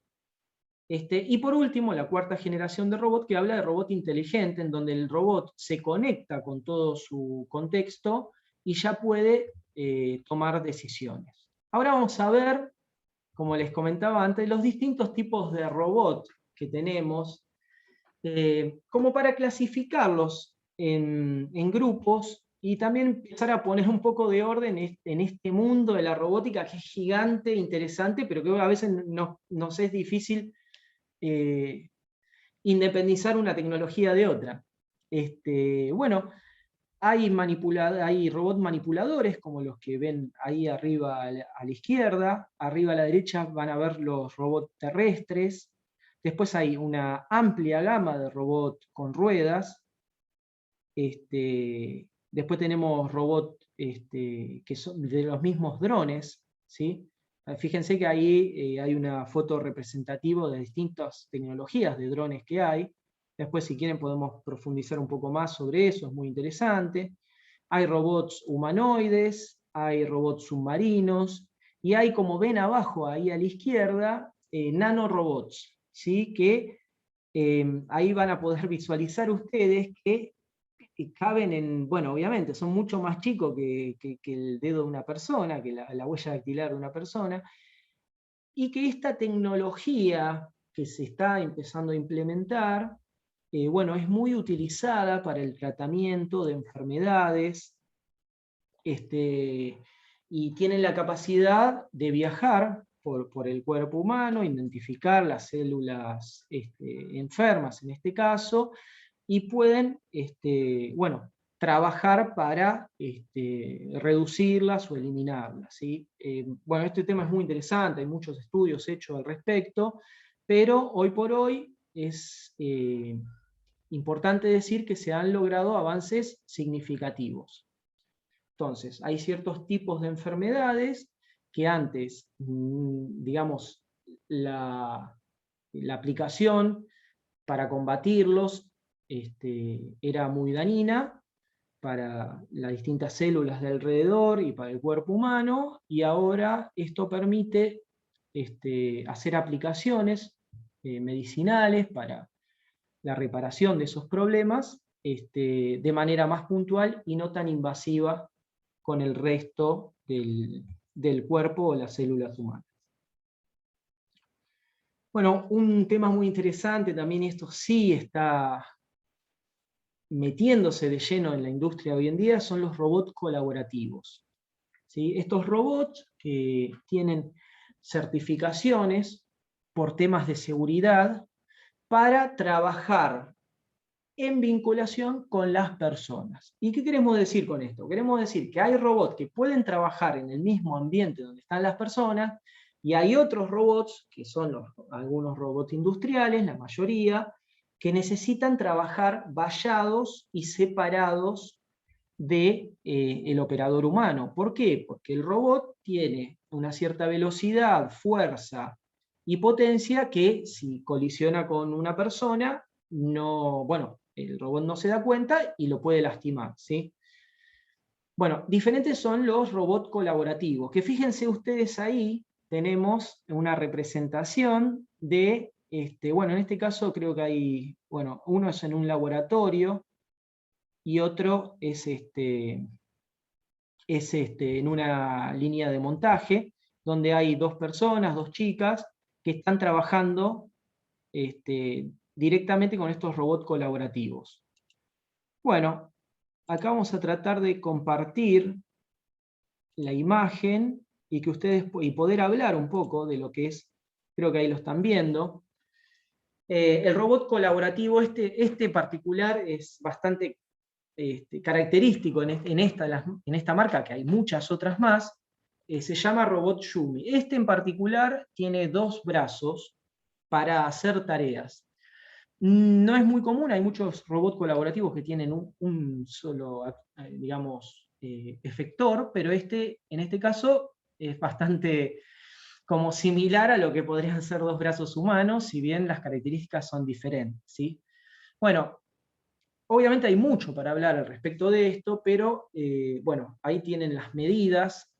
Y por último, la cuarta generación de robot, que habla de robot inteligente, en donde el robot se conecta con todo su contexto y ya puede tomar decisiones. Ahora vamos a ver, como les comentaba antes, los distintos tipos de robot que tenemos, como para clasificarlos en grupos y también empezar a poner un poco de orden en este mundo de la robótica, que es gigante, interesante, pero que a veces nos es difícil independizar una tecnología de otra. Bueno, hay robots manipuladores, como los que ven ahí arriba a la izquierda. Arriba a la derecha van a ver los robots terrestres. Después hay una amplia gama de robots con ruedas. Después tenemos robots que son de los mismos drones, ¿sí? Fíjense que ahí hay una foto representativa de distintas tecnologías de drones que hay. Después, si quieren, podemos profundizar un poco más sobre eso, es muy interesante. Hay robots humanoides, hay robots submarinos, y hay, como ven abajo, ahí a la izquierda, nanorobots, ¿sí? Que ahí van a poder visualizar ustedes que caben en, bueno, obviamente, son mucho más chicos que el dedo de una persona, que la huella dactilar de una persona, y que esta tecnología que se está empezando a implementar, bueno, es muy utilizada para el tratamiento de enfermedades, y tienen la capacidad de viajar por el cuerpo humano, identificar las células enfermas en este caso, y pueden bueno, trabajar para reducirlas o eliminarlas, ¿sí? Bueno, este tema es muy interesante, hay muchos estudios hechos al respecto, pero hoy por hoy es importante decir que se han logrado avances significativos. Entonces, hay ciertos tipos de enfermedades que antes, digamos, la aplicación para combatirlos era muy dañina para las distintas células de alrededor y para el cuerpo humano, y ahora esto permite hacer aplicaciones medicinales para la reparación de esos problemas de manera más puntual y no tan invasiva con el resto del cuerpo o las células humanas. Bueno, un tema muy interesante también, y esto sí está metiéndose de lleno en la industria hoy en día, son los robots colaborativos, ¿sí? Estos robots que tienen certificaciones por temas de seguridad para trabajar en vinculación con las personas. ¿Y qué queremos decir con esto? Queremos decir que hay robots que pueden trabajar en el mismo ambiente donde están las personas, y hay otros robots, que son algunos robots industriales, la mayoría, que necesitan trabajar vallados y separados del operador humano. ¿Por qué? Porque el robot tiene una cierta velocidad, fuerza y potencia que, si colisiona con una persona, no, bueno, el robot no se da cuenta y lo puede lastimar, ¿sí? Bueno, diferentes son los robots colaborativos, que fíjense ustedes ahí, tenemos una representación de, bueno, en este caso creo que hay, bueno, uno es en un laboratorio y otro es, en una línea de montaje, donde hay dos personas, dos chicas, que están trabajando directamente con estos robots colaborativos. Bueno, acá vamos a tratar de compartir la imagen y que ustedes y poder hablar un poco de lo que es, creo que ahí lo están viendo. El robot colaborativo, este particular, es bastante característico en esta marca, que hay muchas otras más, se llama Robot Yumi. Este en particular tiene dos brazos para hacer tareas. No es muy común, hay muchos robots colaborativos que tienen un solo, digamos, efector, pero en este caso es bastante como similar a lo que podrían ser dos brazos humanos, si bien las características son diferentes, ¿sí? Bueno, obviamente hay mucho para hablar al respecto de esto, pero bueno, ahí tienen las medidas,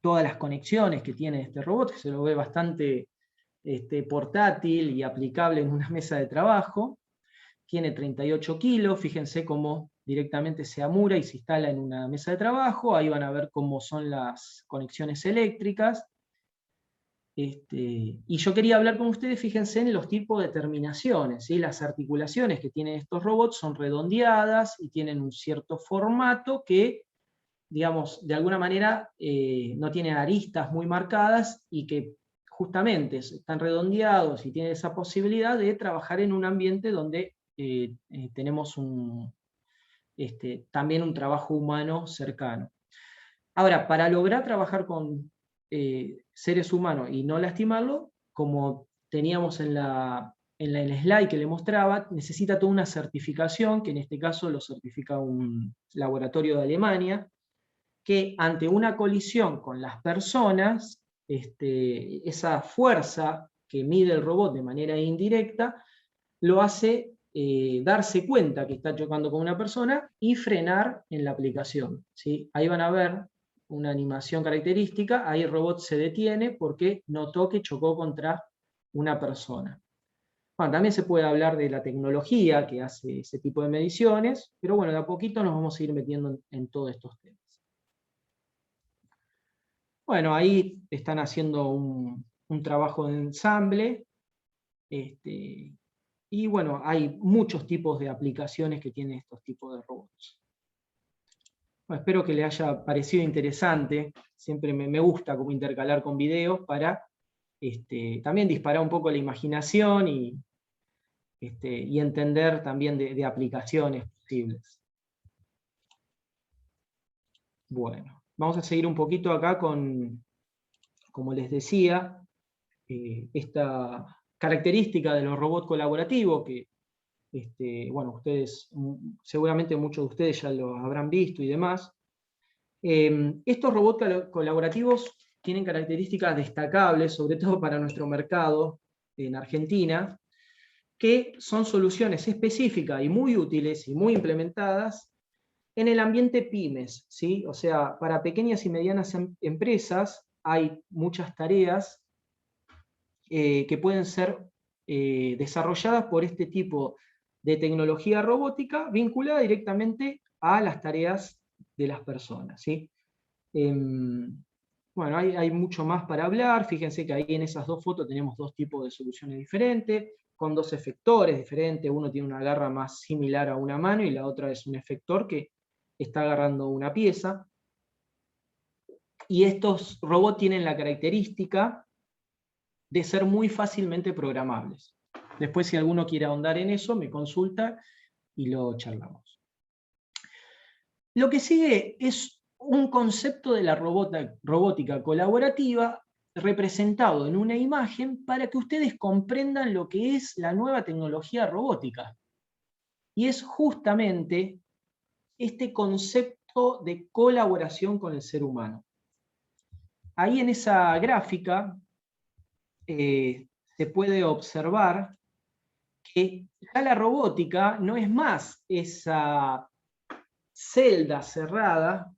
todas las conexiones que tiene este robot, que se lo ve bastante portátil y aplicable en una mesa de trabajo. Tiene 38 kilos, fíjense cómo directamente se amura y se instala en una mesa de trabajo. Ahí van a ver cómo son las conexiones eléctricas. Y yo quería hablar con ustedes, fíjense en los tipos de terminaciones, ¿sí? Las articulaciones que tienen estos robots son redondeadas y tienen un cierto formato que, digamos, de alguna manera no tienen aristas muy marcadas, y que justamente están redondeados y tienen esa posibilidad de trabajar en un ambiente donde tenemos también un trabajo humano cercano. Ahora, para lograr trabajar con seres humanos y no lastimarlo, como teníamos en el slide que le mostraba, necesita toda una certificación, que en este caso lo certifica un laboratorio de Alemania, que ante una colisión con las personas, esa fuerza que mide el robot de manera indirecta, lo hace darse cuenta que está chocando con una persona y frenar en la aplicación, ¿sí? Ahí van a ver una animación característica, ahí el robot se detiene porque notó que chocó contra una persona. Bueno, también se puede hablar de la tecnología que hace ese tipo de mediciones, pero bueno, de a poquito nos vamos a ir metiendo en todos estos temas. Bueno, ahí están haciendo un trabajo de ensamble, y bueno, hay muchos tipos de aplicaciones que tienen estos tipos de robots. Bueno, espero que les haya parecido interesante. Siempre me gusta como intercalar con videos para también disparar un poco la imaginación y entender también de aplicaciones posibles. Bueno, vamos a seguir un poquito acá con, como les decía, esta característica de los robots colaborativos que, bueno, ustedes, seguramente muchos de ustedes ya lo habrán visto y demás. Estos robots colaborativos tienen características destacables, sobre todo para nuestro mercado en Argentina, que son soluciones específicas y muy útiles y muy implementadas en el ambiente pymes, ¿sí? O sea, para pequeñas y medianas empresas hay muchas tareas que pueden ser desarrolladas por este tipo de tecnología robótica vinculada directamente a las tareas de las personas, ¿sí? Bueno, hay mucho más para hablar. Fíjense que ahí en esas dos fotos tenemos dos tipos de soluciones diferentes, con dos efectores diferentes. Uno tiene una garra más similar a una mano y la otra es un efector que está agarrando una pieza. Y estos robots tienen la característica de ser muy fácilmente programables. Después, si alguno quiere ahondar en eso, me consulta y lo charlamos. Lo que sigue es un concepto de la robótica colaborativa representado en una imagen para que ustedes comprendan lo que es la nueva tecnología robótica. Y es justamente este concepto de colaboración con el ser humano. Ahí en esa gráfica se puede observar que ya la robótica no es más esa celda cerrada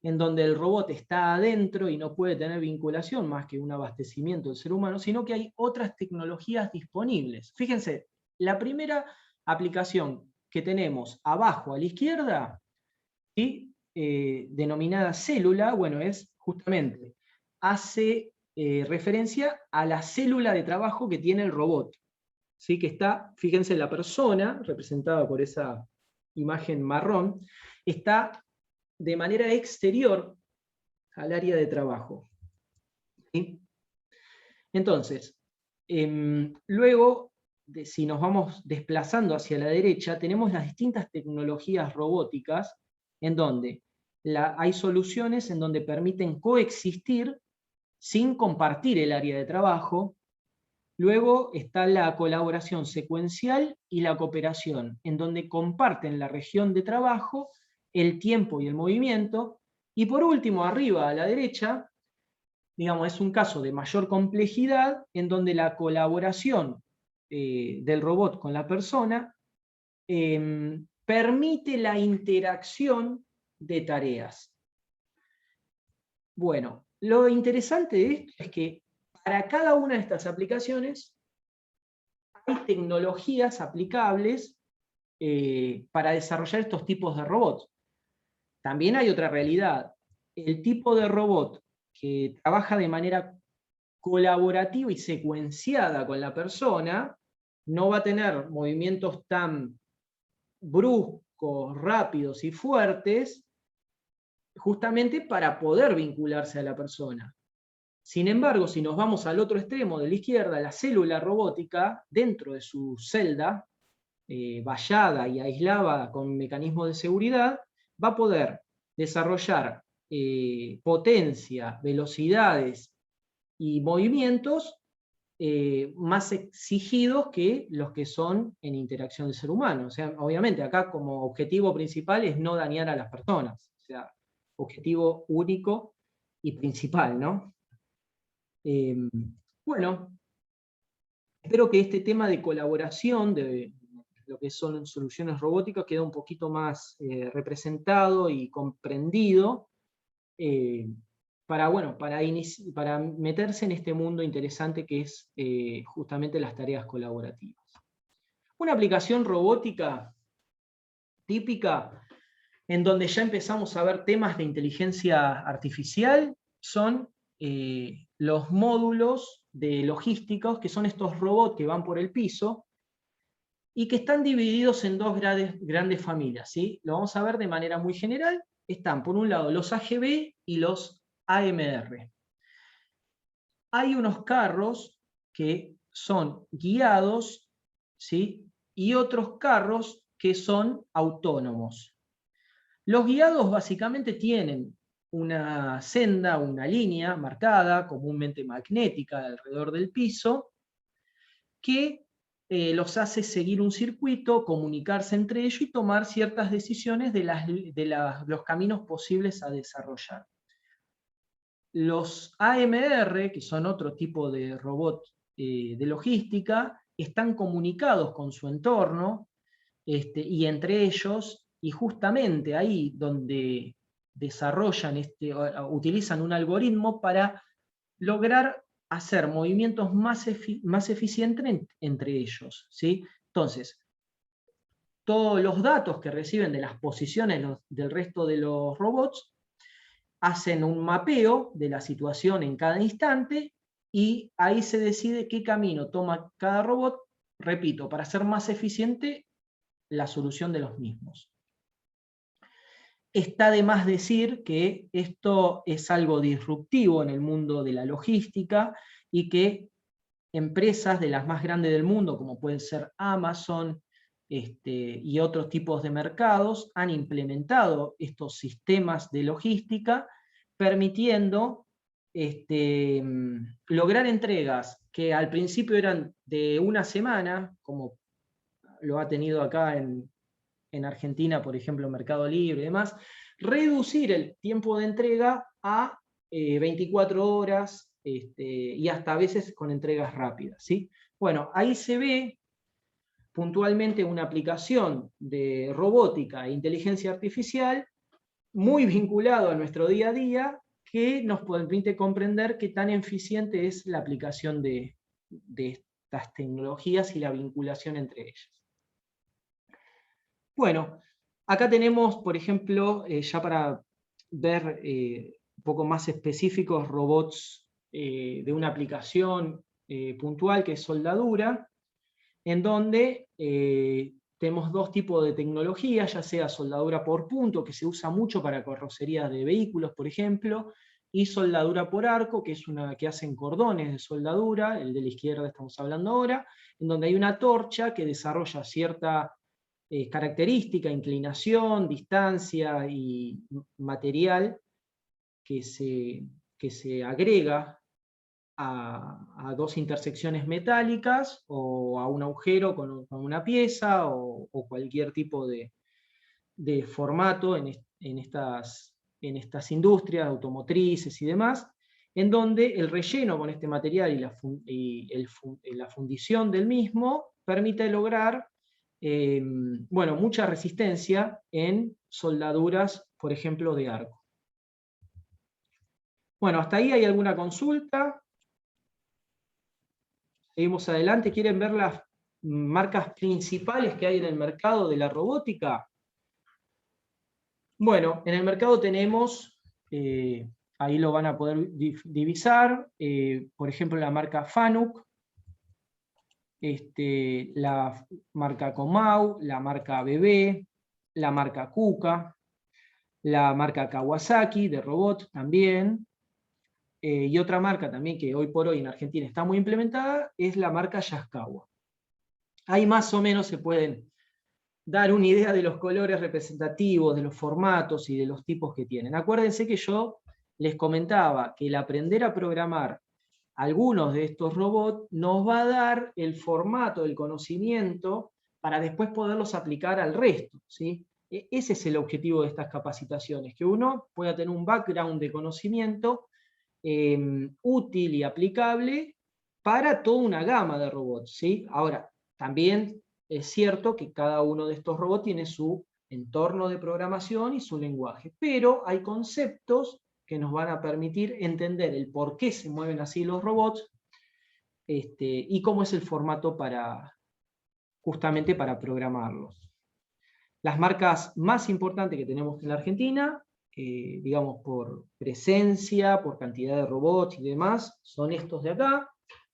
en donde el robot está adentro y no puede tener vinculación más que un abastecimiento del ser humano, sino que hay otras tecnologías disponibles. Fíjense, la primera aplicación que tenemos abajo a la izquierda, ¿sí? Denominada célula, bueno, es justamente, hace referencia a la célula de trabajo que tiene el robot, ¿sí? Que está, fíjense, la persona, representada por esa imagen marrón, está de manera exterior al área de trabajo, ¿sí? Entonces, luego, si nos vamos desplazando hacia la derecha, tenemos las distintas tecnologías robóticas en donde hay soluciones en donde permiten coexistir sin compartir el área de trabajo. Luego está la colaboración secuencial y la cooperación, en donde comparten la región de trabajo, el tiempo y el movimiento. Y por último, arriba a la derecha, digamos, es un caso de mayor complejidad, en donde la colaboración del robot con la persona permite la interacción de tareas. Bueno, lo interesante de esto es que para cada una de estas aplicaciones hay tecnologías aplicables para desarrollar estos tipos de robots. También hay otra realidad. El tipo de robot que trabaja de manera colaborativa y secuenciada con la persona no va a tener movimientos tan bruscos, rápidos y fuertes, justamente para poder vincularse a la persona. Sin embargo, si nos vamos al otro extremo de la izquierda, la célula robótica, dentro de su celda, vallada y aislada con mecanismos de seguridad, va a poder desarrollar potencia, velocidades y movimientos más exigidos que los que son en interacción del ser humano. O sea, obviamente acá como objetivo principal es no dañar a las personas. O sea, objetivo único y principal, ¿no? Bueno, espero que este tema de colaboración, de lo que son soluciones robóticas, quede un poquito más representado y comprendido, para, bueno, para meterse en este mundo interesante que es justamente las tareas colaborativas. Una aplicación robótica típica en donde ya empezamos a ver temas de inteligencia artificial son los módulos de logísticos, que son estos robots que van por el piso y que están divididos en dos grandes familias, ¿sí? Lo vamos a ver de manera muy general. Están, por un lado, los AGV y los AMR. Hay unos carros que son guiados, ¿sí? Y otros carros que son autónomos. Los guiados básicamente tienen una senda, una línea marcada, comúnmente magnética, alrededor del piso, que los hace seguir un circuito, comunicarse entre ellos y tomar ciertas decisiones de los caminos posibles a desarrollar. Los AMR, que son otro tipo de robot de logística, están comunicados con su entorno y entre ellos, y justamente ahí donde desarrollan, utilizan un algoritmo para lograr hacer movimientos más eficientes entre ellos, ¿sí? Entonces, todos los datos que reciben de las posiciones del resto de los robots hacen un mapeo de la situación en cada instante y ahí se decide qué camino toma cada robot, repito, para ser más eficiente la solución de los mismos. Está de más decir que esto es algo disruptivo en el mundo de la logística y que empresas de las más grandes del mundo, como pueden ser Amazon y otros tipos de mercados, han implementado estos sistemas de logística permitiendo lograr entregas que al principio eran de una semana, como lo ha tenido acá en Argentina, por ejemplo, Mercado Libre y demás, reducir el tiempo de entrega a 24 horas y hasta a veces con entregas rápidas, ¿sí? Bueno, ahí se ve puntualmente una aplicación de robótica e inteligencia artificial muy vinculado a nuestro día a día que nos permite comprender qué tan eficiente es la aplicación de estas tecnologías y la vinculación entre ellas. Bueno, acá tenemos, por ejemplo, ya para ver un poco más específicos, robots de una aplicación puntual que es soldadura, en donde tenemos dos tipos de tecnología, ya sea soldadura por punto, que se usa mucho para carrocerías de vehículos, por ejemplo, y soldadura por arco, que es una que hacen cordones de soldadura, el de la izquierda estamos hablando ahora, en donde hay una torcha que desarrolla cierta característica, inclinación, distancia y material que se agrega a dos intersecciones metálicas o a un agujero con una pieza o cualquier tipo de formato en estas industrias automotrices y demás, en donde el relleno con este material y la fundición del mismo permite lograr bueno, mucha resistencia en soldaduras, por ejemplo, de arco. Bueno, hasta ahí hay alguna consulta. Seguimos adelante. ¿Quieren ver las marcas principales que hay en el mercado de la robótica? Bueno, en el mercado tenemos, ahí lo van a poder divisar, por ejemplo, la marca Fanuc, la marca Comau, la marca BB, la marca Kuka, la marca Kawasaki de robot también, y otra marca también que hoy por hoy en Argentina está muy implementada es la marca Yaskawa. Ahí más o menos se pueden dar una idea de los colores representativos, de los formatos y de los tipos que tienen. Acuérdense que yo les comentaba que el aprender a programar algunos de estos robots nos va a dar el formato, el conocimiento, para después poderlos aplicar al resto, ¿sí? Ese es el objetivo de estas capacitaciones, que uno pueda tener un background de conocimiento útil y aplicable para toda una gama de robots, ¿sí? Ahora, también es cierto que cada uno de estos robots tiene su entorno de programación y su lenguaje, pero hay conceptos que nos van a permitir entender el por qué se mueven así los robots, y cómo es el formato justamente para programarlos. Las marcas más importantes que tenemos en la Argentina, digamos por presencia, por cantidad de robots y demás, son estos de acá.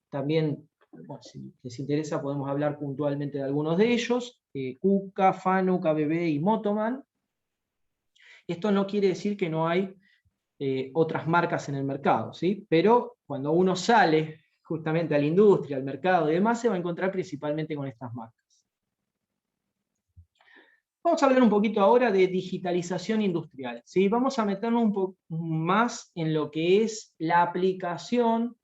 También, bueno, si les interesa, podemos hablar puntualmente de algunos de ellos: KUKA, FANUC, ABB y Motoman. Esto no quiere decir que no hay otras marcas en el mercado, ¿sí? Pero cuando uno sale justamente a la industria, al mercado y demás, se va a encontrar principalmente con estas marcas. Vamos a hablar un poquito ahora de digitalización industrial, ¿sí? Vamos a meternos un poco más en lo que es la aplicación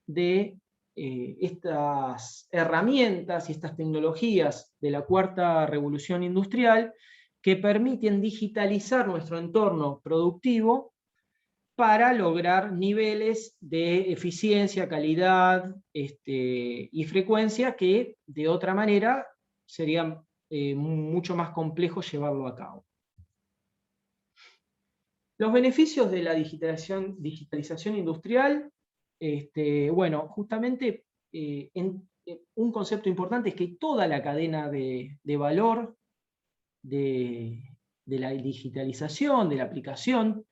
de estas herramientas y estas tecnologías de la cuarta revolución industrial que permiten digitalizar nuestro entorno productivo para lograr niveles de eficiencia, calidad, y frecuencia que de otra manera serían mucho más complejo llevarlo a cabo. Los beneficios de la digitalización industrial, bueno, justamente un concepto importante es que toda la cadena de valor de la digitalización, de la aplicación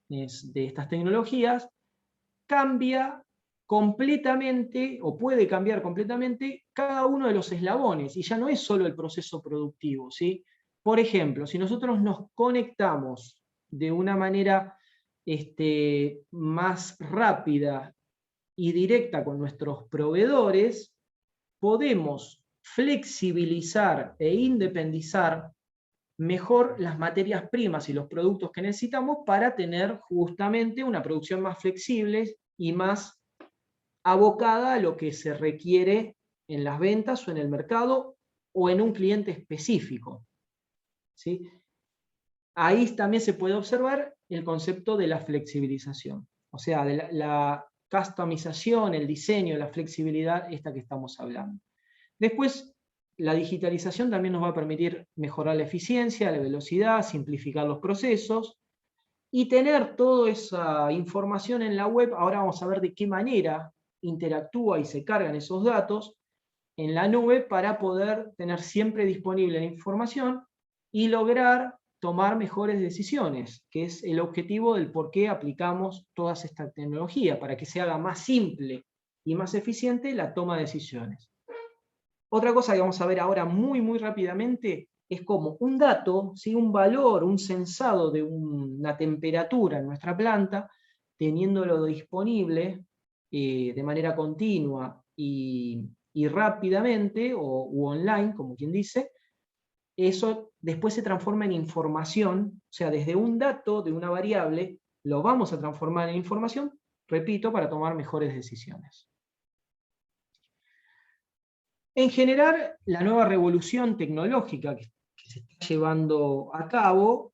de estas tecnologías, cambia completamente, o puede cambiar completamente, cada uno de los eslabones, y ya no es solo el proceso productivo, ¿sí? Por ejemplo, si nosotros nos conectamos de una manera más rápida y directa con nuestros proveedores, podemos flexibilizar e independizar mejor las materias primas y los productos que necesitamos para tener justamente una producción más flexible y más abocada a lo que se requiere en las ventas o en el mercado o en un cliente específico, ¿sí? Ahí también se puede observar el concepto de la flexibilización, o sea, de la customización, el diseño, la flexibilidad, esta que estamos hablando. Después, la digitalización también nos va a permitir mejorar la eficiencia, la velocidad, simplificar los procesos y tener toda esa información en la web. Ahora vamos a ver de qué manera interactúa y se cargan esos datos en la nube para poder tener siempre disponible la información y lograr tomar mejores decisiones, que es el objetivo del por qué aplicamos todas estas tecnologías, para que se haga más simple y más eficiente la toma de decisiones. Otra cosa que vamos a ver ahora muy rápidamente es como un dato, ¿sí? Un valor, un sensado de una temperatura en nuestra planta, teniéndolo disponible de manera continua y rápidamente, u online, como quien dice, eso después se transforma en información, o sea, desde un dato de una variable, lo vamos a transformar en información, repito, para tomar mejores decisiones. En general, la nueva revolución tecnológica que se está llevando a cabo,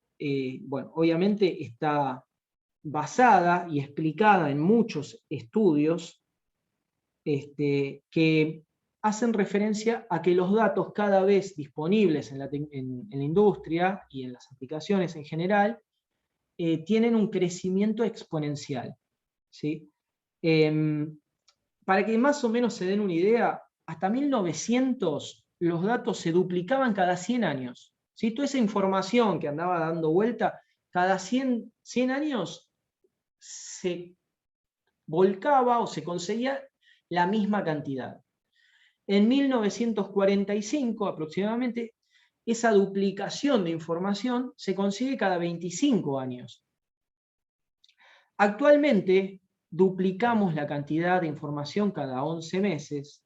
bueno, obviamente está basada y explicada en muchos estudios que hacen referencia a que los datos cada vez disponibles en la industria y en las aplicaciones en general tienen un crecimiento exponencial, ¿sí? Para que más o menos se den una idea, hasta 1900 los datos se duplicaban cada 100 años. ¿Sí? Toda esa información que andaba dando vuelta, cada 100 años se volcaba o se conseguía la misma cantidad. En 1945 aproximadamente, esa duplicación de información se consigue cada 25 años. Actualmente duplicamos la cantidad de información cada 11 meses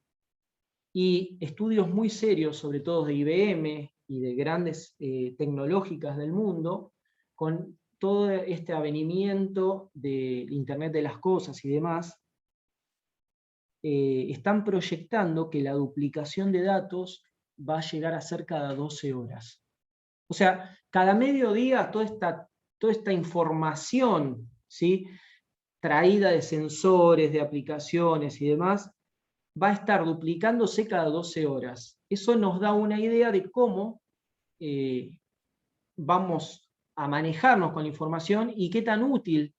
y estudios muy serios, sobre todo de IBM y de grandes tecnológicas del mundo, con todo este avenimiento del Internet de las cosas y demás, están proyectando que la duplicación de datos va a llegar a ser cada 12 horas. O sea, cada mediodía toda esta información, ¿sí? traída de sensores, de aplicaciones y demás, va a estar duplicándose cada 12 horas. Eso nos da una idea de cómo vamos a manejarnos con la información y qué tan útil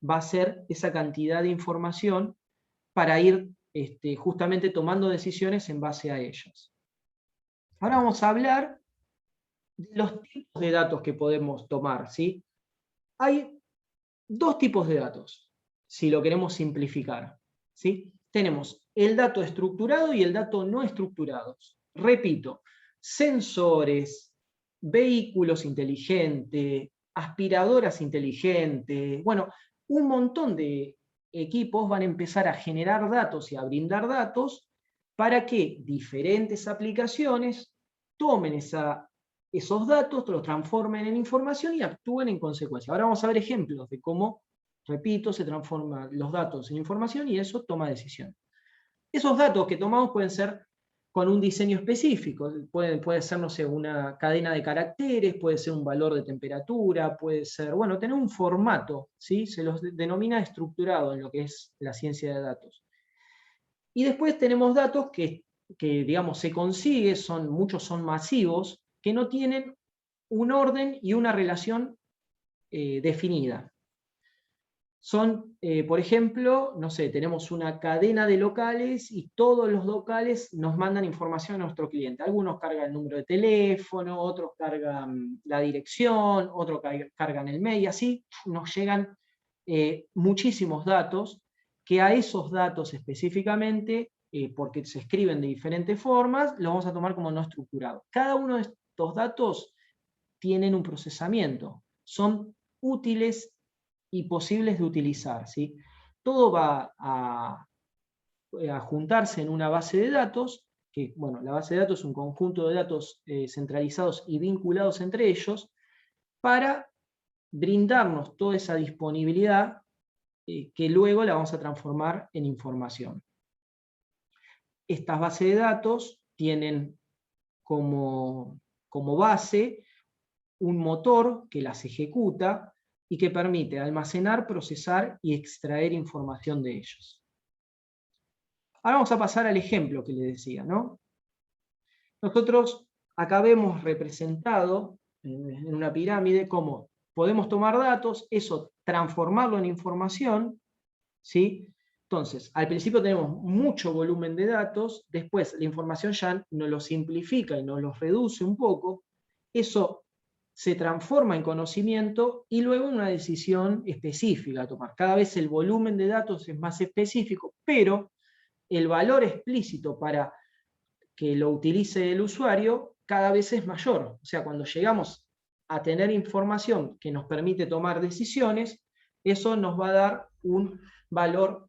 va a ser esa cantidad de información para ir justamente tomando decisiones en base a ellas. Ahora vamos a hablar de los tipos de datos que podemos tomar, ¿sí? Hay dos tipos de datos, si lo queremos simplificar, ¿sí? Tenemos el dato estructurado y el dato no estructurado. Repito, sensores, vehículos inteligentes, aspiradoras inteligentes, bueno, un montón de equipos van a empezar a generar datos y a brindar datos para que diferentes aplicaciones tomen esos datos, los transformen en información y actúen en consecuencia. Ahora vamos a ver ejemplos de cómo, repito, se transforman los datos en información y eso toma decisiones. Esos datos que tomamos pueden ser con un diseño específico, puede ser, no sé, una cadena de caracteres, puede ser un valor de temperatura, puede ser, bueno, tener un formato, ¿sí? Se los denomina estructurado en lo que es la ciencia de datos. Y después tenemos datos que digamos, se consigue, muchos son masivos, que no tienen un orden y una relación definida. Son, por ejemplo, no sé, tenemos una cadena de locales y todos los locales nos mandan información a nuestro cliente. Algunos cargan el número de teléfono, otros cargan la dirección, otros cargan el mail, y así nos llegan muchísimos datos, que a esos datos específicamente, porque se escriben de diferentes formas, los vamos a tomar como no estructurados. Cada uno de estos datos tienen un procesamiento, son útiles y posibles de utilizar, ¿sí? Todo va a juntarse en una base de datos, que, bueno, la base de datos es un conjunto de datos centralizados y vinculados entre ellos, para brindarnos toda esa disponibilidad que luego la vamos a transformar en información. Estas bases de datos tienen como base un motor que las ejecuta y que permite almacenar, procesar y extraer información de ellos. Ahora vamos a pasar al ejemplo que les decía, ¿no? Nosotros acá vemos representado en una pirámide cómo podemos tomar datos, eso transformarlo en información, ¿sí? Entonces, al principio tenemos mucho volumen de datos, después la información ya nos lo simplifica y nos lo reduce un poco, eso se transforma en conocimiento y luego en una decisión específica a tomar. Cada vez el volumen de datos es más específico, pero el valor explícito para que lo utilice el usuario cada vez es mayor. O sea, cuando llegamos a tener información que nos permite tomar decisiones, eso nos va a dar un valor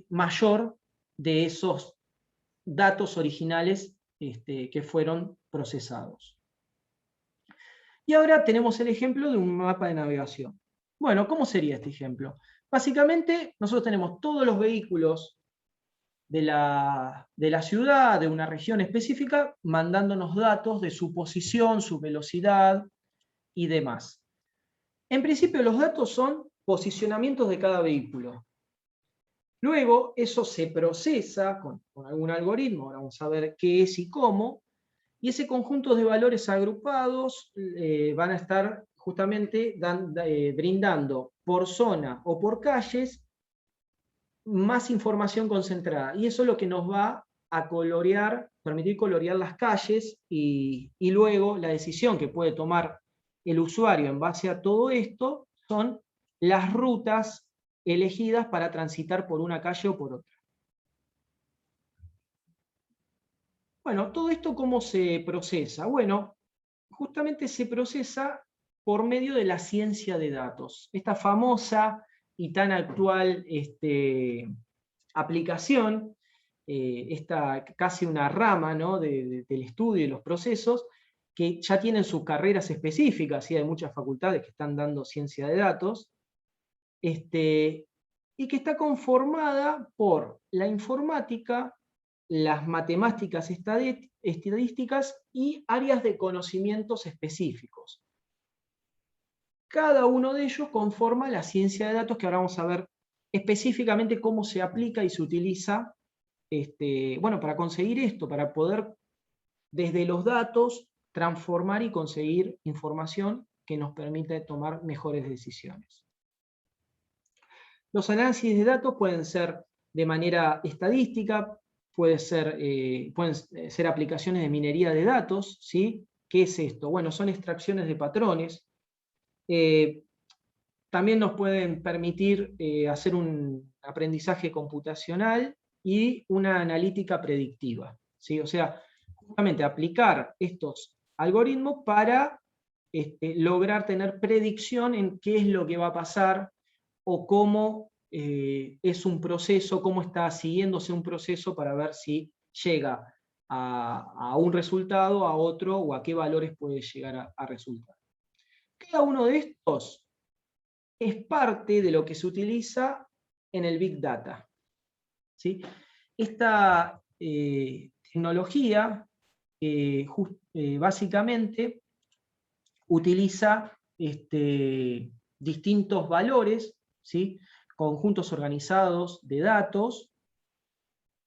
mayor de esos datos originales que fueron procesados. Y ahora tenemos el ejemplo de un mapa de navegación. Bueno, ¿cómo sería este ejemplo? Básicamente, nosotros tenemos todos los vehículos de la ciudad, de una región específica, mandándonos datos de su posición, su velocidad y demás. En principio, los datos son posicionamientos de cada vehículo. Luego, eso se procesa con algún algoritmo, ahora vamos a ver qué es y cómo, y ese conjunto de valores agrupados van a estar justamente brindando por zona o por calles más información concentrada. Y eso es lo que nos va a permitir colorear las calles y luego la decisión que puede tomar el usuario en base a todo esto son las rutas elegidas para transitar por una calle o por otra. Bueno, ¿todo esto cómo se procesa? Bueno, justamente se procesa por medio de la ciencia de datos. Esta famosa y tan actual aplicación, esta casi una rama, ¿no?, del estudio y los procesos, que ya tienen sus carreras específicas, y hay muchas facultades que están dando ciencia de datos, y que está conformada por la informática, las matemáticas estadísticas y áreas de conocimientos específicos. Cada uno de ellos conforma la ciencia de datos que ahora vamos a ver específicamente cómo se aplica y se utiliza, bueno, para conseguir esto, para poder desde los datos transformar y conseguir información que nos permite tomar mejores decisiones. Los análisis de datos pueden ser de manera estadística, pueden ser aplicaciones de minería de datos, ¿sí? ¿Qué es esto? Bueno, son extracciones de patrones. También nos pueden permitir hacer un aprendizaje computacional y una analítica predictiva, ¿sí? O sea, justamente aplicar estos algoritmos para lograr tener predicción en qué es lo que va a pasar o cómo es un proceso, cómo está siguiéndose un proceso para ver si llega a un resultado, a otro, o a qué valores puede llegar a resultar. Cada uno de estos es parte de lo que se utiliza en el Big Data, ¿sí? Esta tecnología básicamente utiliza distintos valores, ¿sí? Conjuntos organizados de datos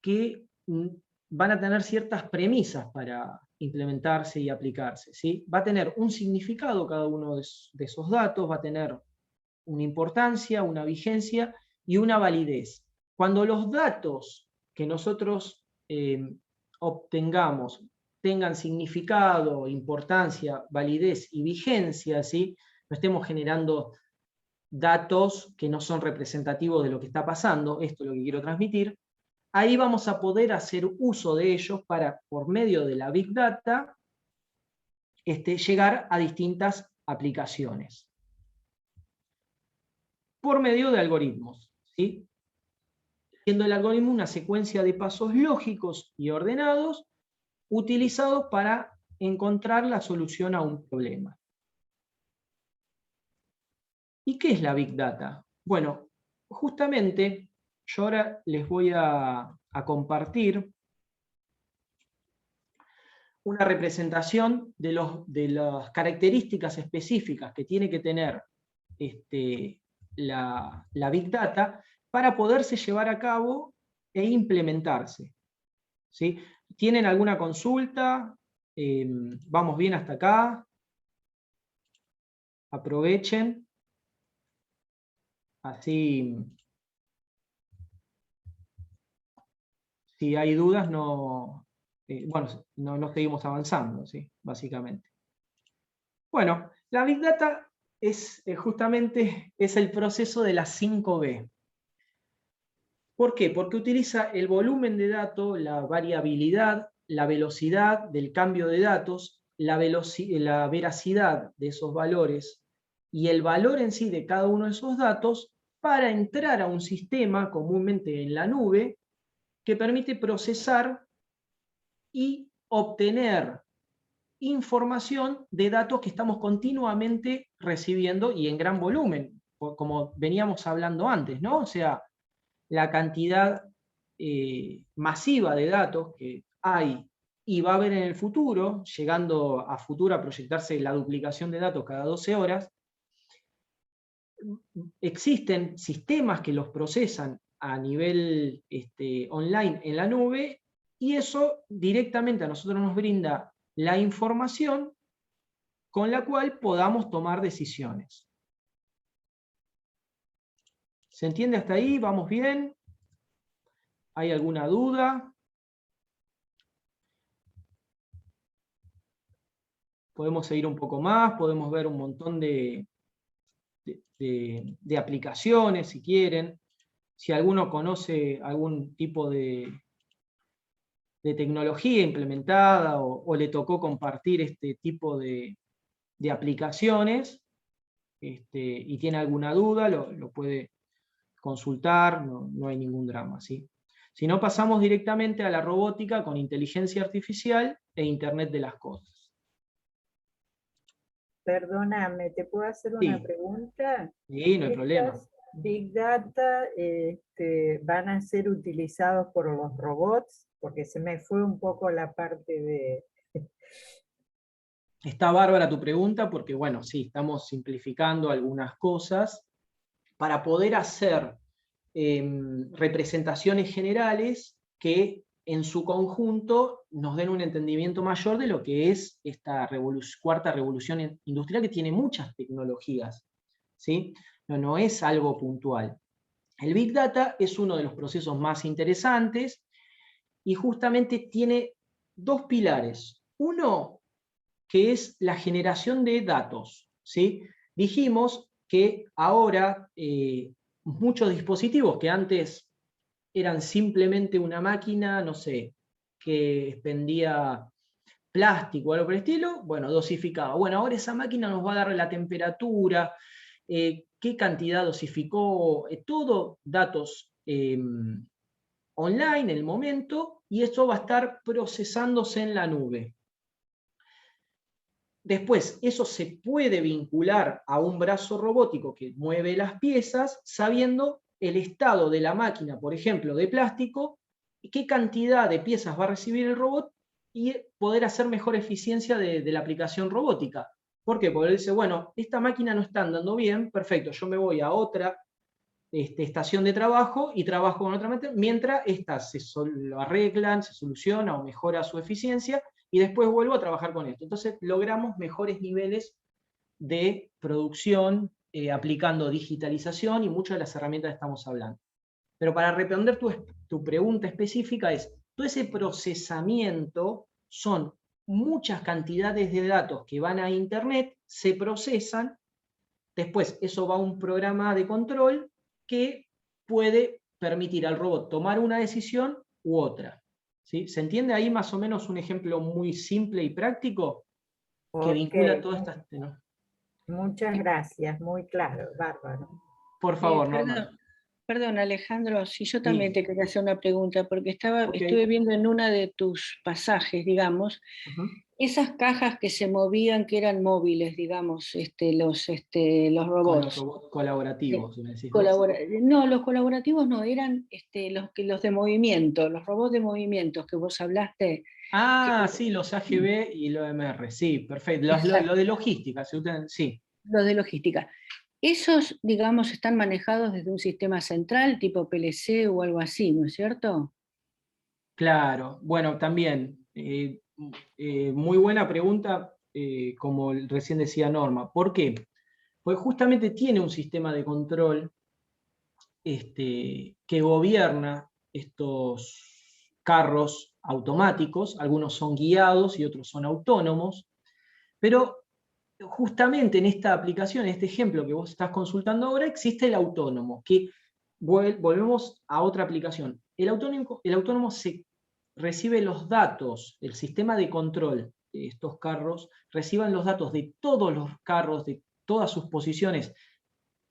que van a tener ciertas premisas para implementarse y aplicarse, ¿sí? Va a tener un significado cada uno de esos datos, va a tener una importancia, una vigencia y una validez. Cuando los datos que nosotros obtengamos tengan significado, importancia, validez y vigencia, ¿sí? No estemos generando datos que no son representativos de lo que está pasando, esto es lo que quiero transmitir, ahí vamos a poder hacer uso de ellos para, por medio de la Big Data, llegar a distintas aplicaciones. Por medio de algoritmos, ¿sí? Siendo el algoritmo una secuencia de pasos lógicos y ordenados utilizados para encontrar la solución a un problema. ¿Y qué es la Big Data? Bueno, justamente yo ahora les voy a compartir una representación de las características específicas que tiene que tener la Big Data para poderse llevar a cabo e implementarse, ¿sí? ¿Tienen alguna consulta? ¿Vamos bien hasta acá? Aprovechen. Así, si hay dudas, no seguimos avanzando, ¿sí? Básicamente. Bueno, la Big Data es justamente el proceso de las 5B. ¿Por qué? Porque utiliza el volumen de datos, la variabilidad, la velocidad del cambio de datos, la veracidad de esos valores y el valor en sí de cada uno de esos datos para entrar a un sistema, comúnmente en la nube, que permite procesar y obtener información de datos que estamos continuamente recibiendo y en gran volumen, como veníamos hablando antes, ¿no? O sea, la cantidad masiva de datos que hay y va a haber en el futuro, llegando a futuro a proyectarse la duplicación de datos cada 12 horas, existen sistemas que los procesan a nivel online en la nube y eso directamente a nosotros nos brinda la información con la cual podamos tomar decisiones. ¿Se entiende hasta ahí? ¿Vamos bien? ¿Hay alguna duda? Podemos seguir un poco más, podemos ver un montón de aplicaciones si quieren. Si alguno conoce algún tipo de tecnología implementada o le tocó compartir este tipo de aplicaciones y tiene alguna duda, lo puede consultar, no hay ningún drama, ¿sí? Si no, pasamos directamente a la robótica con inteligencia artificial e Internet de las cosas. Perdóname, ¿te puedo hacer una pregunta? Sí, no hay problema. Big Data van a ser utilizados por los robots, porque se me fue un poco la parte de... Está bárbara tu pregunta porque, bueno, sí, estamos simplificando algunas cosas para poder hacer representaciones generales que en su conjunto nos den un entendimiento mayor de lo que es esta cuarta revolución industrial, que tiene muchas tecnologías, ¿sí? No es algo puntual. El Big Data es uno de los procesos más interesantes y justamente tiene dos pilares. Uno, que es la generación de datos, ¿sí? Dijimos que ahora muchos dispositivos que antes eran simplemente una máquina, no sé, que expendía plástico o algo por el estilo, bueno, dosificaba. Bueno, ahora esa máquina nos va a dar la temperatura, qué cantidad dosificó, todo datos online en el momento, y eso va a estar procesándose en la nube. Después, eso se puede vincular a un brazo robótico que mueve las piezas, sabiendo el estado de la máquina, por ejemplo, de plástico, y qué cantidad de piezas va a recibir el robot, y poder hacer mejor eficiencia de la aplicación robótica. ¿Por qué? Porque él dice, bueno, esta máquina no está andando bien, perfecto, yo me voy a otra estación de trabajo y trabajo con otra máquina, mientras estas lo arreglan, se soluciona o mejora su eficiencia, y después vuelvo a trabajar con esto. Entonces logramos mejores niveles de producción aplicando digitalización y muchas de las herramientas que estamos hablando. Pero para responder tu pregunta específica es, todo ese procesamiento son muchas cantidades de datos que van a Internet, se procesan, después eso va a un programa de control que puede permitir al robot tomar una decisión u otra. ¿Sí? ¿Se entiende ahí más o menos un ejemplo muy simple y práctico que Ok, vincula todas estas... ¿no? muchas gracias, muy claro, bárbaro. Por favor, Norma. Perdón, Alejandro, si yo también Sí. te quería hacer una pregunta, porque Ok. estuve viendo en una de tus pasajes, digamos, esas cajas que se movían, que eran móviles, digamos, los Con robots. los robots colaborativos, me decís vos. No, los colaborativos no, eran los de movimiento, los robots de movimientos que vos hablaste. Ah, sí, los AGV y los MR, sí, perfecto. Lo de logística, sí. Los de logística. Esos, digamos, están manejados desde un sistema central, tipo PLC o algo así, ¿no es cierto? Claro, bueno, también, muy buena pregunta, como recién decía Norma. ¿Por qué? Pues justamente tiene un sistema de control que gobierna estos carros automáticos, algunos son guiados y otros son autónomos, pero justamente en esta aplicación, en este ejemplo que vos estás consultando ahora, existe el autónomo, que volvemos a otra aplicación. El autónomo recibe los datos, el sistema de control de estos carros, reciban los datos de todos los carros, de todas sus posiciones,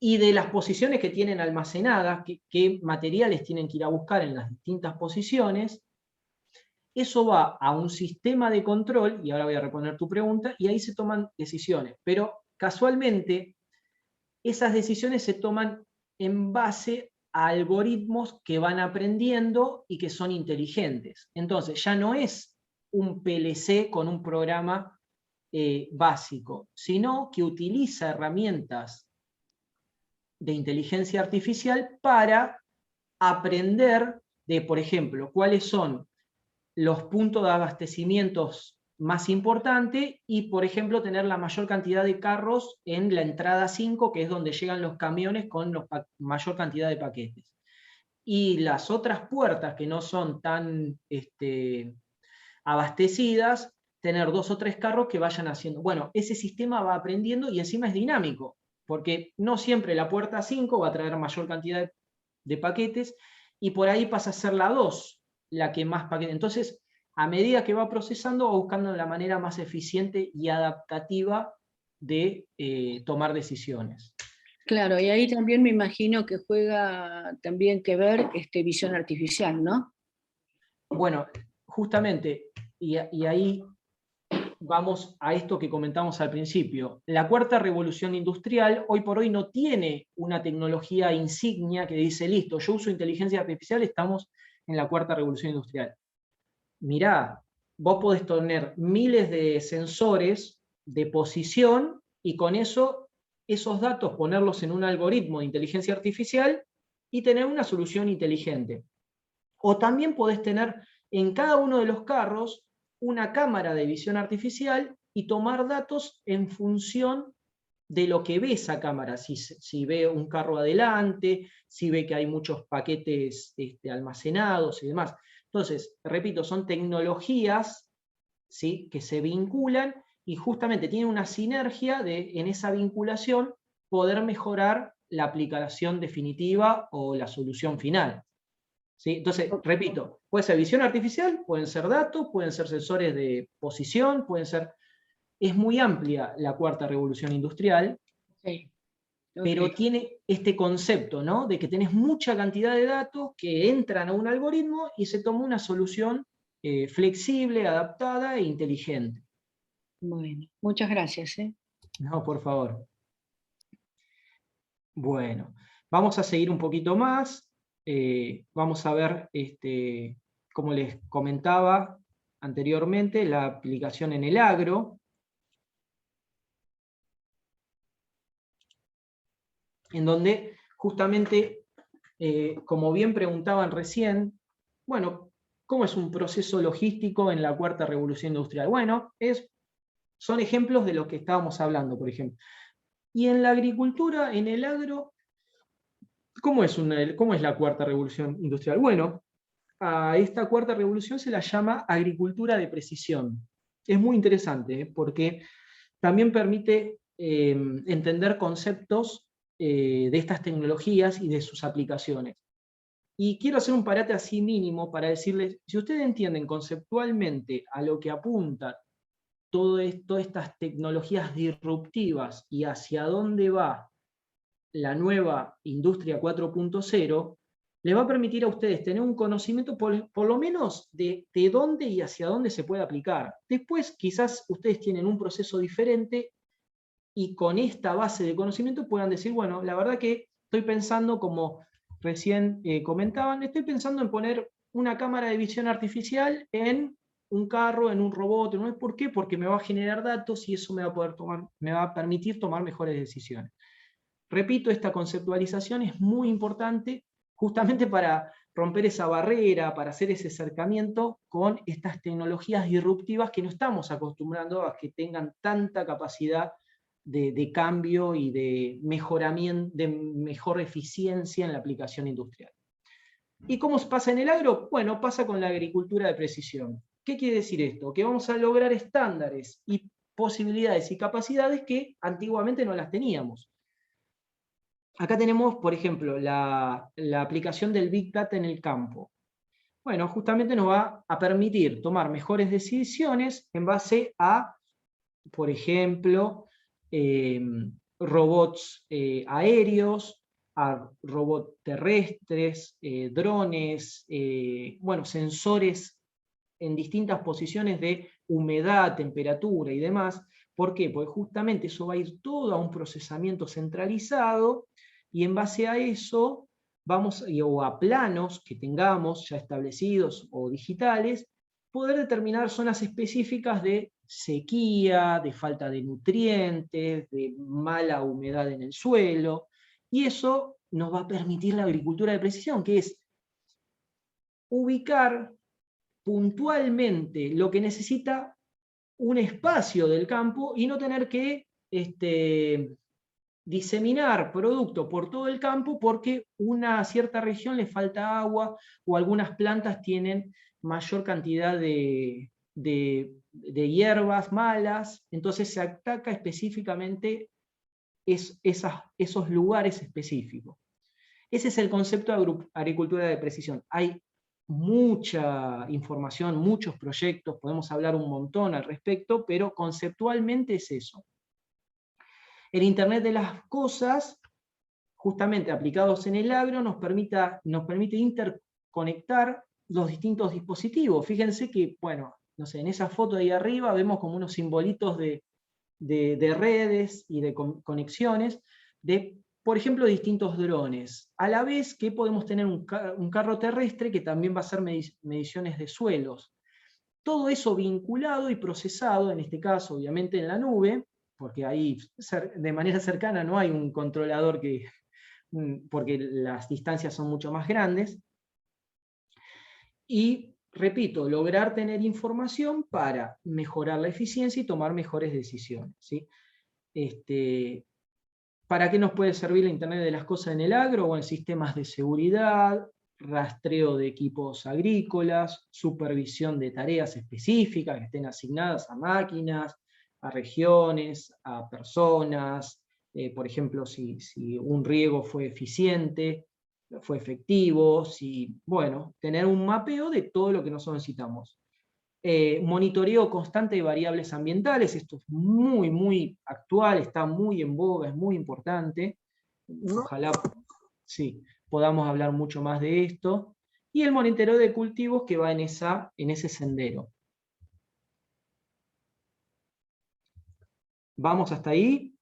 y de las posiciones que tienen almacenadas, qué materiales tienen que ir a buscar en las distintas posiciones. Eso va a un sistema de control, y ahora voy a responder tu pregunta, y ahí se toman decisiones. Pero casualmente, esas decisiones se toman en base a algoritmos que van aprendiendo y que son inteligentes. Entonces, ya no es un PLC con un programa básico, sino que utiliza herramientas de inteligencia artificial para aprender de, por ejemplo, cuáles son los puntos de abastecimientos más importantes y, por ejemplo, tener la mayor cantidad de carros en la entrada 5, que es donde llegan los camiones con mayor cantidad de paquetes. Y las otras puertas que no son tan abastecidas, tener 2 o 3 carros que vayan haciendo. Bueno, ese sistema va aprendiendo y encima es dinámico, porque no siempre la puerta 5 va a traer mayor cantidad de paquetes, y por ahí pasa a ser la 2 la que más paquetes. Entonces, a medida que va procesando, va buscando la manera más eficiente y adaptativa de tomar decisiones. Claro, y ahí también me imagino que juega también que ver visión artificial, ¿no? Bueno, justamente, y ahí vamos a esto que comentamos al principio. La cuarta revolución industrial hoy por hoy no tiene una tecnología insignia que dice, listo, yo uso inteligencia artificial, estamos en la cuarta revolución industrial. Mirá, vos podés tener miles de sensores de posición y con eso, esos datos ponerlos en un algoritmo de inteligencia artificial y tener una solución inteligente. O también podés tener en cada uno de los carros una cámara de visión artificial y tomar datos en función de lo que ve esa cámara, si ve un carro adelante, si ve que hay muchos paquetes almacenados y demás. Entonces, repito, son tecnologías, ¿sí?, que se vinculan y justamente tienen una sinergia de, en esa vinculación, poder mejorar la aplicación definitiva o la solución final. ¿Sí? Entonces, repito, puede ser visión artificial, pueden ser datos, pueden ser sensores de posición, pueden ser... Es muy amplia la cuarta revolución industrial, Sí. pero tiene este concepto, ¿no?, de que tenés mucha cantidad de datos que entran a un algoritmo y se toma una solución flexible, adaptada e inteligente. Bueno, muchas gracias. No, por favor. Bueno, vamos a seguir un poquito más. Vamos a ver, como les comentaba anteriormente, la aplicación en el agro. En donde justamente, como bien preguntaban recién, bueno, ¿cómo es un proceso logístico en la cuarta revolución industrial? Bueno, son ejemplos de lo que estábamos hablando, por ejemplo. Y en la agricultura, en el agro, ¿cómo es la cuarta revolución industrial? Bueno, a esta cuarta revolución se la llama agricultura de precisión. Es muy interesante, porque también permite entender conceptos de estas tecnologías y de sus aplicaciones. Y quiero hacer un parate así mínimo para decirles, si ustedes entienden conceptualmente a lo que apunta todas estas tecnologías disruptivas y hacia dónde va la nueva industria 4.0, les va a permitir a ustedes tener un conocimiento por lo menos de dónde y hacia dónde se puede aplicar. Después quizás ustedes tienen un proceso diferente y con esta base de conocimiento puedan decir, bueno, la verdad que estoy pensando, como recién comentaban, estoy pensando en poner una cámara de visión artificial en un carro, en un robot, ¿no? ¿Por qué? Porque me va a generar datos y eso me va a permitir tomar mejores decisiones. Repito, esta conceptualización es muy importante justamente para romper esa barrera, para hacer ese acercamiento con estas tecnologías disruptivas que no estamos acostumbrando a que tengan tanta capacidad de cambio y de mejoramiento, de mejor eficiencia en la aplicación industrial. ¿Y cómo pasa en el agro? Bueno, pasa con la agricultura de precisión. ¿Qué quiere decir esto? Que vamos a lograr estándares y posibilidades y capacidades que antiguamente no las teníamos. Acá tenemos, por ejemplo, la aplicación del Big Data en el campo. Bueno, justamente nos va a permitir tomar mejores decisiones en base a, por ejemplo, robots aéreos, a robots terrestres, drones, bueno, sensores en distintas posiciones de humedad, temperatura y demás. ¿Por qué? Porque justamente eso va a ir todo a un procesamiento centralizado y en base a eso o a planos que tengamos ya establecidos o digitales, poder determinar zonas específicas de sequía, de falta de nutrientes, de mala humedad en el suelo, y eso nos va a permitir la agricultura de precisión, que es ubicar puntualmente lo que necesita un espacio del campo y no tener que diseminar producto por todo el campo porque una cierta región le falta agua o algunas plantas tienen mayor cantidad de hierbas malas, entonces se ataca específicamente esos lugares específicos. Ese es el concepto de agricultura de precisión. Hay mucha información, muchos proyectos, podemos hablar un montón al respecto, pero conceptualmente es eso. El Internet de las cosas, justamente aplicados en el agro, nos permite interconectar los distintos dispositivos. Fíjense que, bueno, no sé, en esa foto de ahí arriba vemos como unos simbolitos de redes y de conexiones de, por ejemplo, distintos drones. A la vez que podemos tener un carro terrestre que también va a hacer mediciones de suelos. Todo eso vinculado y procesado, en este caso, obviamente, en la nube, porque ahí de manera cercana no hay un controlador que porque las distancias son mucho más grandes. Y, repito, lograr tener información para mejorar la eficiencia y tomar mejores decisiones, ¿sí? ¿Para qué nos puede servir la Internet de las Cosas en el agro? O en sistemas de seguridad, rastreo de equipos agrícolas, supervisión de tareas específicas que estén asignadas a máquinas, a regiones, a personas, por ejemplo, si un riego fue eficiente, fue efectivo, bueno, tener un mapeo de todo lo que nosotros necesitamos. Monitoreo constante de variables ambientales, esto es muy, muy actual, está muy en boga, es muy importante. Ojalá sí, podamos hablar mucho más de esto. Y el monitoreo de cultivos que va en ese sendero. ¿Vamos hasta ahí?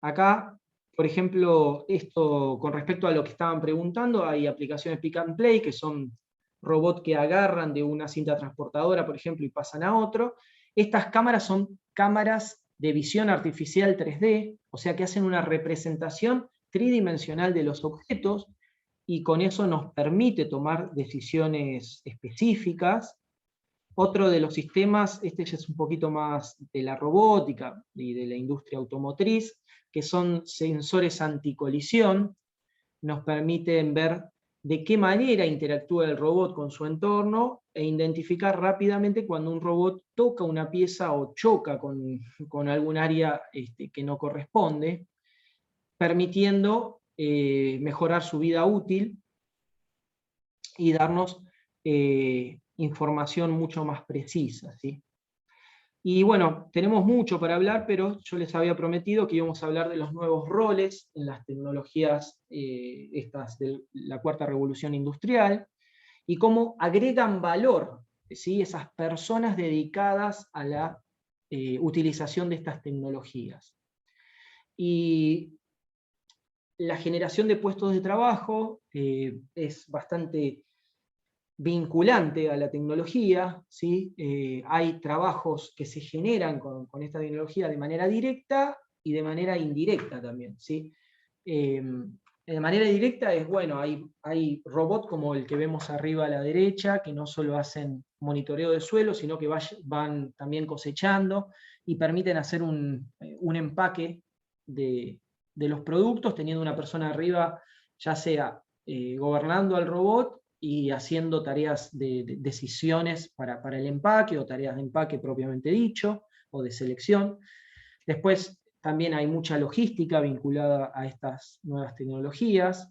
Acá, por ejemplo, esto con respecto a lo que estaban preguntando, hay aplicaciones Pick and Play, que son robots que agarran de una cinta transportadora, por ejemplo, y pasan a otro. Estas cámaras son cámaras de visión artificial 3D, o sea que hacen una representación tridimensional de los objetos, y con eso nos permite tomar decisiones específicas. Otro de los sistemas, este ya es un poquito más de la robótica y de la industria automotriz, que son sensores anticolisión, nos permiten ver de qué manera interactúa el robot con su entorno e identificar rápidamente cuando un robot toca una pieza o choca con algún área que no corresponde, permitiendo mejorar su vida útil y darnos información mucho más precisa, ¿sí? Y bueno, tenemos mucho para hablar, pero yo les había prometido que íbamos a hablar de los nuevos roles en las tecnologías estas de la cuarta revolución industrial, y cómo agregan valor, ¿sí?, esas personas dedicadas a la utilización de estas tecnologías. Y la generación de puestos de trabajo es bastante vinculante a la tecnología, ¿sí? Hay trabajos que se generan con esta tecnología de manera directa y de manera indirecta también, ¿sí? De manera directa es, bueno, hay robots como el que vemos arriba a la derecha, que no solo hacen monitoreo de suelo, sino que van también cosechando y permiten hacer un empaque de los productos, teniendo una persona arriba, ya sea gobernando al robot y haciendo tareas de decisiones para el empaque, o tareas de empaque propiamente dicho, o de selección. Después también hay mucha logística vinculada a estas nuevas tecnologías,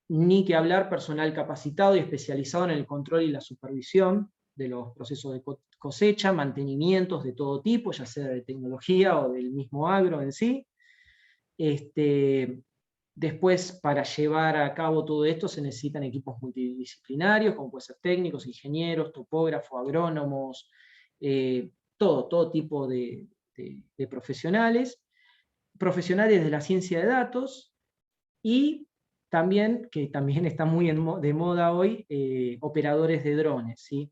ni que hablar personal capacitado y especializado en el control y la supervisión de los procesos de cosecha, mantenimientos de todo tipo, ya sea de tecnología o del mismo agro en sí. Después, para llevar a cabo todo esto, se necesitan equipos multidisciplinarios, como pueden ser técnicos, ingenieros, topógrafos, agrónomos, todo tipo de profesionales, profesionales de la ciencia de datos, y también, que también está muy de moda hoy, operadores de drones, ¿sí?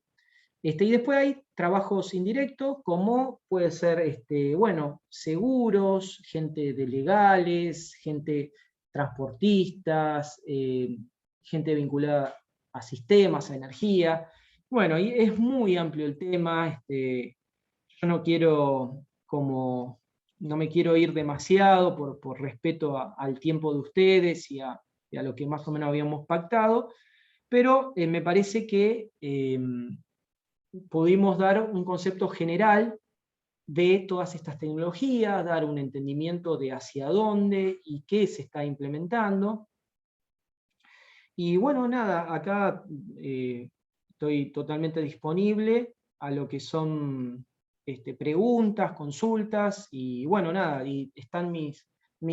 Y después hay trabajos indirectos, como puede ser, bueno, seguros, gente de legales, gente transportistas, gente vinculada a sistemas, a energía. Bueno, y es muy amplio el tema. Yo no me quiero ir demasiado por respeto al tiempo de ustedes y a lo que más o menos habíamos pactado, pero me parece que pudimos dar un concepto general de todas estas tecnologías, dar un entendimiento de hacia dónde y qué se está implementando. Y bueno, nada, acá estoy totalmente disponible a lo que son preguntas, consultas, y bueno, nada, y están mis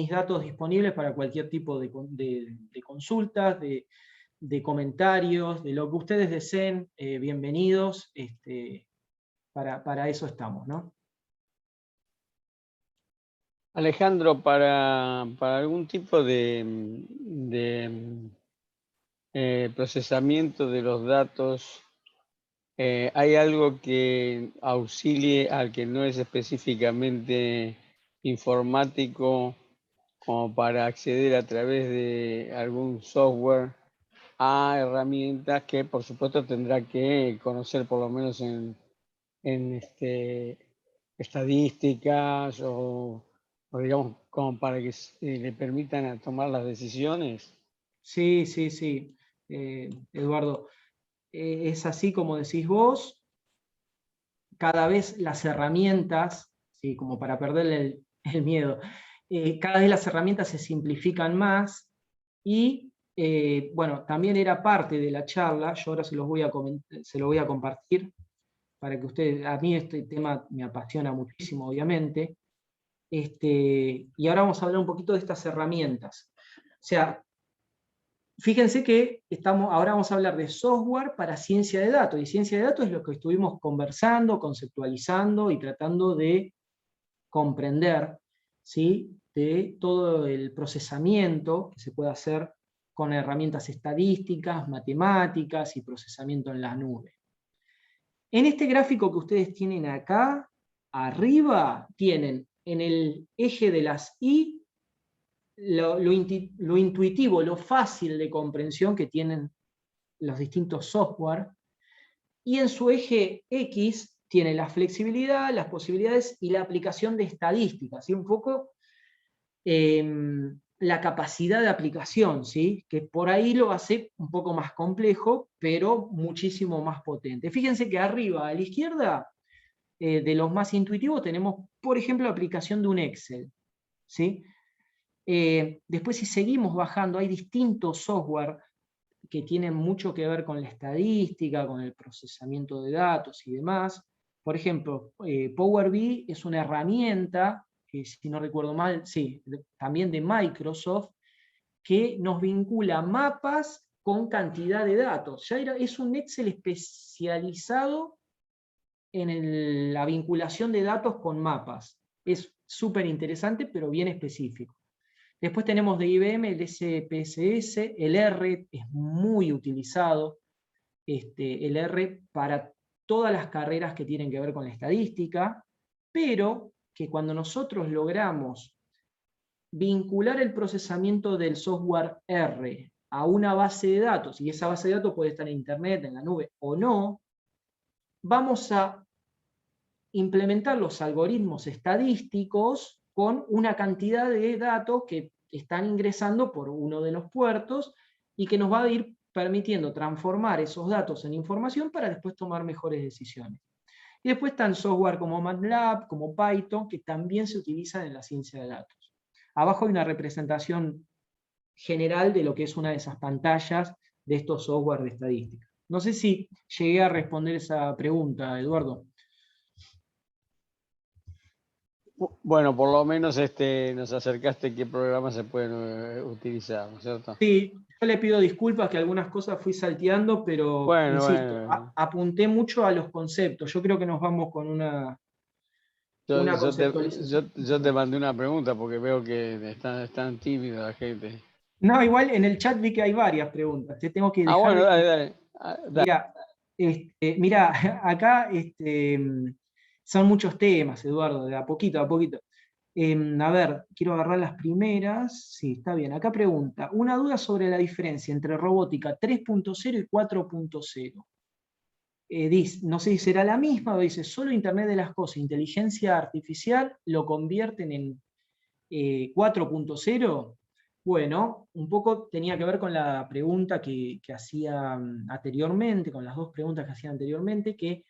datos disponibles para cualquier tipo de consultas, de comentarios, de lo que ustedes deseen, bienvenidos, para eso estamos, ¿no? Alejandro, para algún tipo de procesamiento de los datos, ¿hay algo que auxilie al que no es específicamente informático como para acceder a través de algún software a herramientas que por supuesto tendrá que conocer por lo menos en estadísticas o digamos como para que le permitan tomar las decisiones. Sí, sí, sí, Eduardo. Es así como decís vos, cada vez las herramientas, sí, como para perderle el miedo, cada vez las herramientas se simplifican más y, bueno, también era parte de la charla, yo ahora se lo voy a compartir para que ustedes, a mí este tema me apasiona muchísimo, obviamente, y ahora vamos a hablar un poquito de estas herramientas. O sea, fíjense que ahora vamos a hablar de software para ciencia de datos, y ciencia de datos es lo que estuvimos conversando, conceptualizando y tratando de comprender, ¿sí?, de todo el procesamiento que se puede hacer con herramientas estadísticas, matemáticas y procesamiento en la nube. En este gráfico que ustedes tienen acá, arriba, tienen en el eje de las Y lo intuitivo, lo fácil de comprensión que tienen los distintos software, y en su eje X tiene la flexibilidad, las posibilidades y la aplicación de estadísticas, ¿sí? Un poco la capacidad de aplicación, ¿sí?, que por ahí lo hace un poco más complejo, pero muchísimo más potente. Fíjense que arriba a la izquierda, de los más intuitivos, tenemos, por ejemplo, la aplicación de un Excel, ¿sí? Después, si seguimos bajando, hay distintos software que tienen mucho que ver con la estadística, con el procesamiento de datos y demás. Por ejemplo, Power BI es una herramienta, que si no recuerdo mal, sí, también de Microsoft, que nos vincula mapas con cantidad de datos. Ya es un Excel especializado en la vinculación de datos con mapas. Es súper interesante, pero bien específico. Después tenemos de IBM el SPSS, el R es muy utilizado, el R para todas las carreras que tienen que ver con la estadística, pero que cuando nosotros logramos vincular el procesamiento del software R a una base de datos, y esa base de datos puede estar en internet, en la nube o no, vamos a implementar los algoritmos estadísticos con una cantidad de datos que están ingresando por uno de los puertos y que nos va a ir permitiendo transformar esos datos en información para después tomar mejores decisiones. Y después están software como MATLAB, como Python, que también se utilizan en la ciencia de datos. Abajo hay una representación general de lo que es una de esas pantallas de estos software de estadística. No sé si llegué a responder esa pregunta, Eduardo. Bueno, por lo menos nos acercaste qué programas se pueden utilizar, ¿no es cierto? Sí, yo le pido disculpas que algunas cosas fui salteando, pero Bueno, insisto, bueno. apunté mucho a los conceptos. Yo creo que nos vamos con una conceptualización. Yo te mandé una pregunta porque veo que están tímida la gente. No, igual en el chat vi que hay varias preguntas. Te tengo que dejar. Bueno, dale. Mira, acá son muchos temas, Eduardo, de a poquito a poquito. A ver, quiero agarrar las primeras. Sí, está bien. Acá pregunta, una duda sobre la diferencia entre robótica 3.0 y 4.0. Dice, no sé si será la misma, o dice, solo Internet de las Cosas, inteligencia artificial, lo convierten en 4.0. Bueno, un poco tenía que ver con la pregunta que hacía anteriormente, con las dos preguntas que hacía anteriormente, que,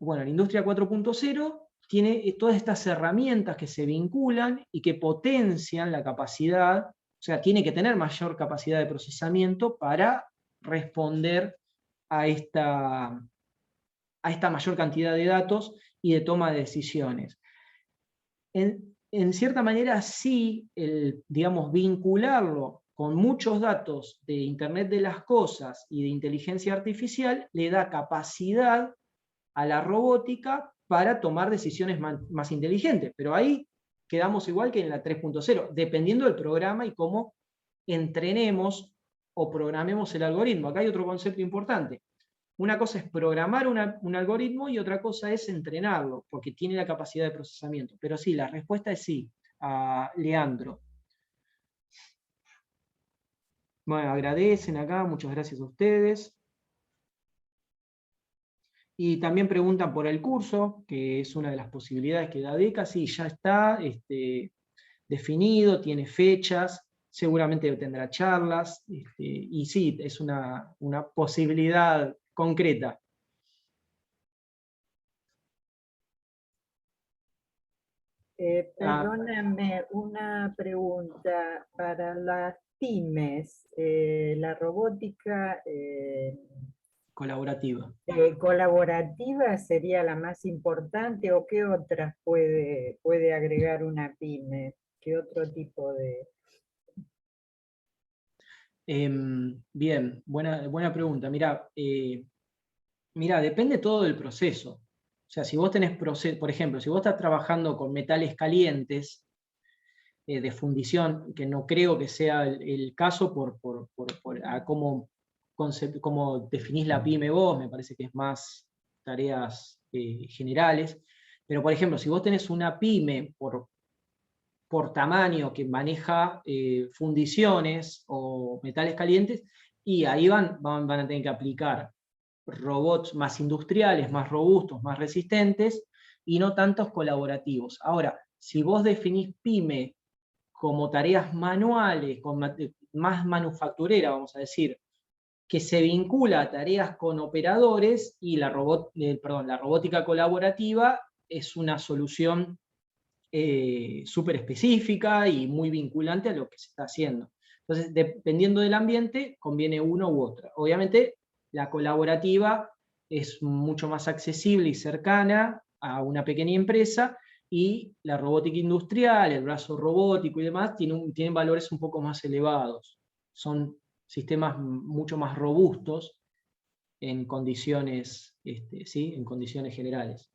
bueno, la industria 4.0 tiene todas estas herramientas que se vinculan y que potencian la capacidad, o sea, tiene que tener mayor capacidad de procesamiento para responder a esta mayor cantidad de datos y de toma de decisiones. En cierta manera sí, digamos, vincularlo con muchos datos de Internet de las Cosas y de inteligencia artificial le da capacidad a la robótica para tomar decisiones más inteligentes, pero ahí quedamos igual que en la 3.0, dependiendo del programa y cómo entrenemos o programemos el algoritmo. Acá hay otro concepto importante. Una cosa es programar un algoritmo y otra cosa es entrenarlo, porque tiene la capacidad de procesamiento. Pero sí, la respuesta es sí. a Leandro. Bueno, agradecen acá, muchas gracias a ustedes. Y también preguntan por el curso, que es una de las posibilidades que da DECA. Sí, ya está definido, tiene fechas, seguramente tendrá charlas, y sí, es una posibilidad concreta. Perdóname, una pregunta para las pymes, la robótica Colaborativa. colaborativa sería la más importante, o qué otras puede agregar una pyme, qué otro tipo de... Bien, buena pregunta. Mira, depende todo del proceso. O sea, si vos tenés proceso, por ejemplo, si vos estás trabajando con metales calientes de fundición, que no creo que sea el caso por a cómo definís la pyme vos, me parece que es más tareas generales. Pero, por ejemplo, si vos tenés una pyme por tamaño que maneja fundiciones o metales calientes, y ahí van a tener que aplicar robots más industriales, más robustos, más resistentes, y no tantos colaborativos. Ahora, si vos definís pyme como tareas manuales, más manufacturera, vamos a decir, que se vincula a tareas con operadores, y la robótica colaborativa es una solución súper específica y muy vinculante a lo que se está haciendo. Entonces, dependiendo del ambiente, conviene uno u otra. Obviamente, la colaborativa es mucho más accesible y cercana a una pequeña empresa, y la robótica industrial, el brazo robótico y demás, tienen valores un poco más elevados. Son sistemas mucho más robustos en condiciones, ¿sí? En condiciones generales.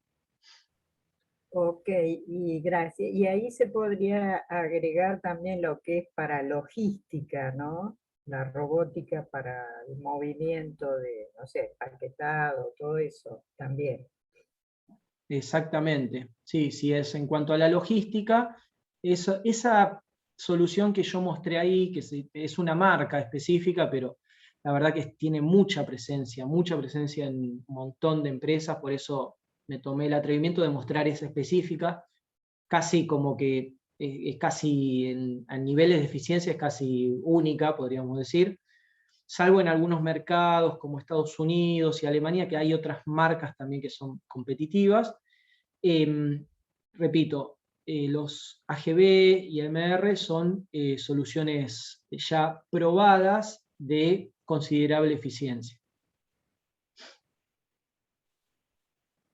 Ok, y gracias. Y ahí se podría agregar también lo que es para logística, ¿no? La robótica para el movimiento de, no sé, paquetado, todo eso también. Exactamente, sí, es en cuanto a la logística, esa solución que yo mostré ahí, que es una marca específica, pero la verdad que tiene mucha presencia en un montón de empresas, por eso me tomé el atrevimiento de mostrar esa específica, casi como que es casi a niveles de eficiencia es casi única, podríamos decir, salvo en algunos mercados como Estados Unidos y Alemania, que hay otras marcas también que son competitivas. Repito, los AGB y MR son soluciones ya probadas de considerable eficiencia.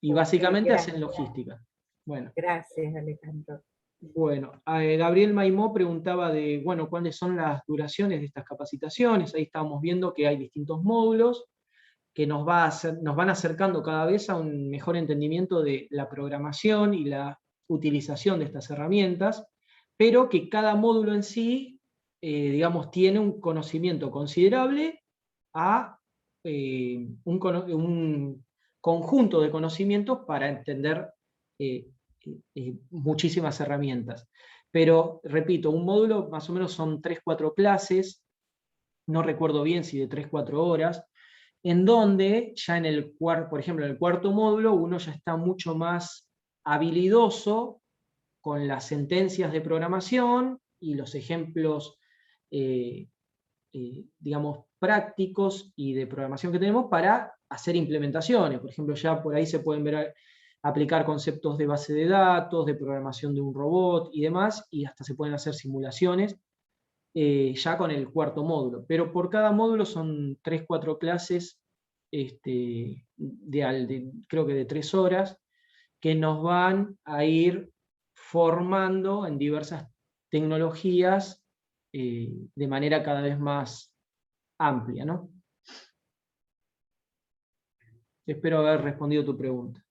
Y Ok, básicamente hacen gracias. logística. Bueno. Gracias, Alejandro. Bueno, Gabriel Maimó preguntaba de, bueno, cuáles son las duraciones de estas capacitaciones. Ahí estábamos viendo que hay distintos módulos que nos van acercando cada vez a un mejor entendimiento de la programación y la utilización de estas herramientas, pero que cada módulo en sí, digamos, tiene un conocimiento considerable a un conjunto de conocimientos para entender muchísimas herramientas. Pero, repito, un módulo más o menos son 3-4 clases, no recuerdo bien si de 3-4 horas, en donde ya por ejemplo, en el cuarto módulo uno ya está mucho más habilidoso con las sentencias de programación y los ejemplos, digamos, prácticos y de programación que tenemos para hacer implementaciones. Por ejemplo, ya por ahí se pueden ver aplicar conceptos de base de datos, de programación de un robot y demás, y hasta se pueden hacer simulaciones ya con el cuarto módulo. Pero por cada módulo son 3-4 clases, creo que de 3 horas, que nos van a ir formando en diversas tecnologías de manera cada vez más amplia, ¿no? Espero haber respondido tu pregunta.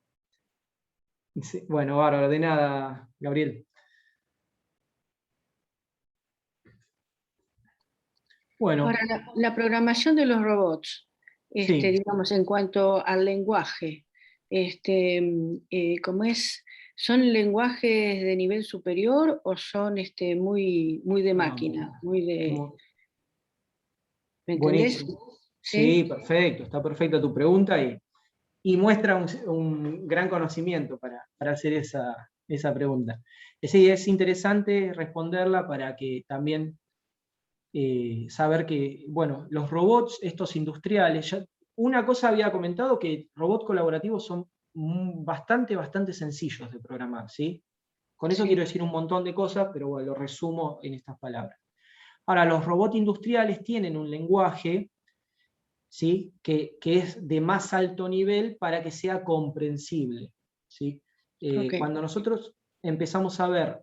Sí, bueno, bárbaro, de nada, Gabriel. Bueno. Ahora, la programación de los robots, sí. digamos, en cuanto al lenguaje, ¿cómo es? ¿Son lenguajes de nivel superior o son muy, muy de máquina? Muy de, Como- ¿me entendés? Buenísimo. ¿Sí? Sí, perfecto, está perfecta tu pregunta y muestra un gran conocimiento para hacer esa pregunta. Sí, es interesante responderla para que también saber que, bueno, los robots, estos industriales, una cosa había comentado que robots colaborativos son bastante sencillos de programar, ¿sí? Con eso Sí. quiero decir un montón de cosas, pero bueno, lo resumo en estas palabras. Ahora, los robots industriales tienen un lenguaje, ¿sí? que es de más alto nivel para que sea comprensible, ¿sí? Ok. Cuando nosotros empezamos a ver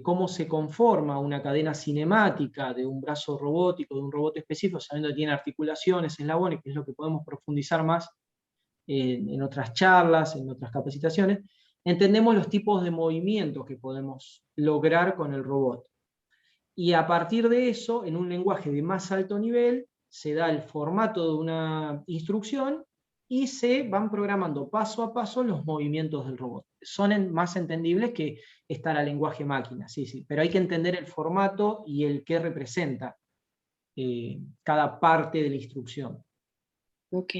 cómo se conforma una cadena cinemática de un brazo robótico, de un robot específico, sabiendo que tiene articulaciones, eslabones, que es lo que podemos profundizar más en otras charlas, en otras capacitaciones, entendemos los tipos de movimientos que podemos lograr con el robot. Y a partir de eso, en un lenguaje de más alto nivel, se da el formato de una instrucción y se van programando paso a paso los movimientos del robot. Son más entendibles que estar a lenguaje máquina, sí, pero hay que entender el formato y el qué representa cada parte de la instrucción. Ok.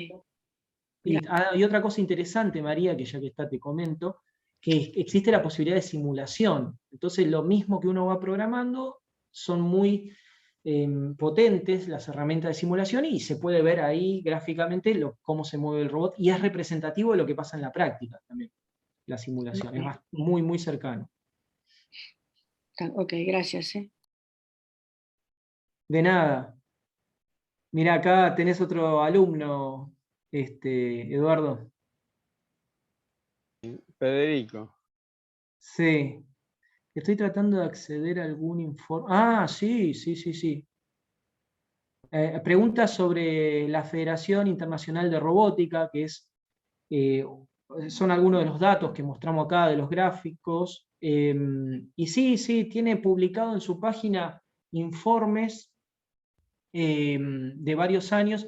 Y hay otra cosa interesante, María, que ya que está te comento, que existe la posibilidad de simulación. Entonces, lo mismo que uno va programando, son muy potentes las herramientas de simulación y se puede ver ahí gráficamente cómo se mueve el robot y es representativo de lo que pasa en la práctica también, la simulación. Es muy cercano. Ok, gracias. De nada. Mira, acá tenés otro alumno, Eduardo. Federico. Sí. Estoy tratando de acceder a algún informe. Ah, sí. Pregunta sobre la Federación Internacional de Robótica, que eh, son algunos de los datos que mostramos acá de los gráficos. Y sí, tiene publicado en su página informes de varios años,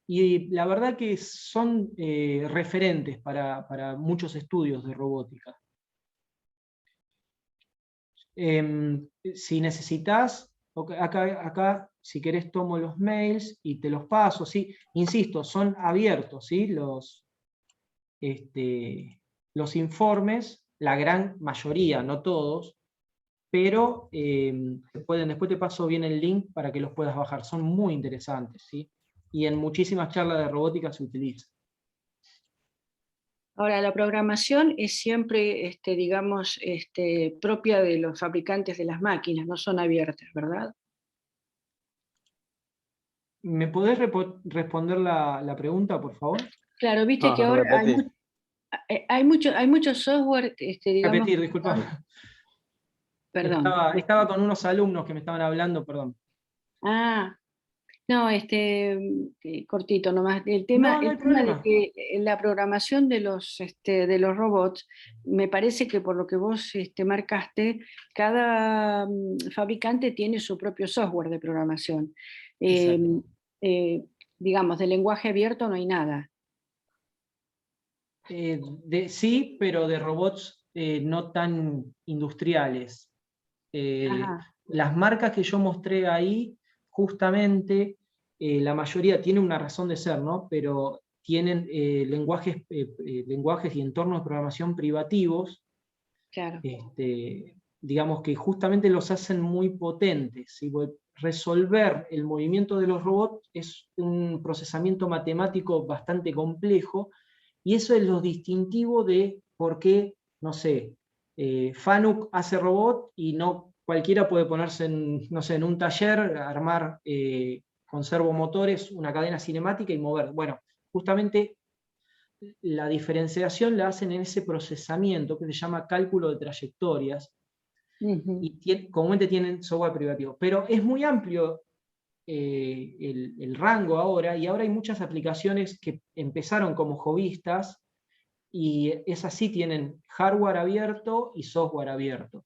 y la verdad que son referentes para muchos estudios de robótica. Si necesitas, acá si querés tomo los mails y te los paso, ¿sí? Insisto, son abiertos, ¿sí? Los informes, la gran mayoría, no todos, pero después te paso bien el link para que los puedas bajar, son muy interesantes, ¿sí? Y en muchísimas charlas de robótica se utiliza. Ahora, la programación es siempre, digamos, propia de los fabricantes de las máquinas, no son abiertas, ¿verdad? ¿Me podés responder la pregunta, por favor? Claro, viste que ahora Repetir. hay mucho software, digamos, Repetir, disculpa. perdón. Estaba con unos alumnos que me estaban hablando, perdón. Ah, no, cortito nomás. El No hay tema de problema. que la programación de los robots, me parece que por lo que vos marcaste, cada fabricante tiene su propio software de programación. Exacto. Digamos, de lenguaje abierto no hay nada. Sí, pero de robots no tan industriales. Ajá, Las marcas que yo mostré ahí, justamente, la mayoría tiene una razón de ser, ¿no? Pero tienen lenguajes y entornos de programación privativos, claro. digamos que justamente los hacen muy potentes, ¿sí? Resolver el movimiento de los robots es un procesamiento matemático bastante complejo, y eso es lo distintivo de por qué, no sé, Fanuc hace robot y no cualquiera puede ponerse no sé, en un taller, armar con servomotores una cadena cinemática y mover. Bueno, justamente la diferenciación la hacen en ese procesamiento que se llama cálculo de trayectorias, Ujú. y comúnmente tienen software privativo. Pero es muy amplio el rango ahora, y ahora hay muchas aplicaciones que empezaron como hobbyistas, y esas sí tienen hardware abierto y software abierto.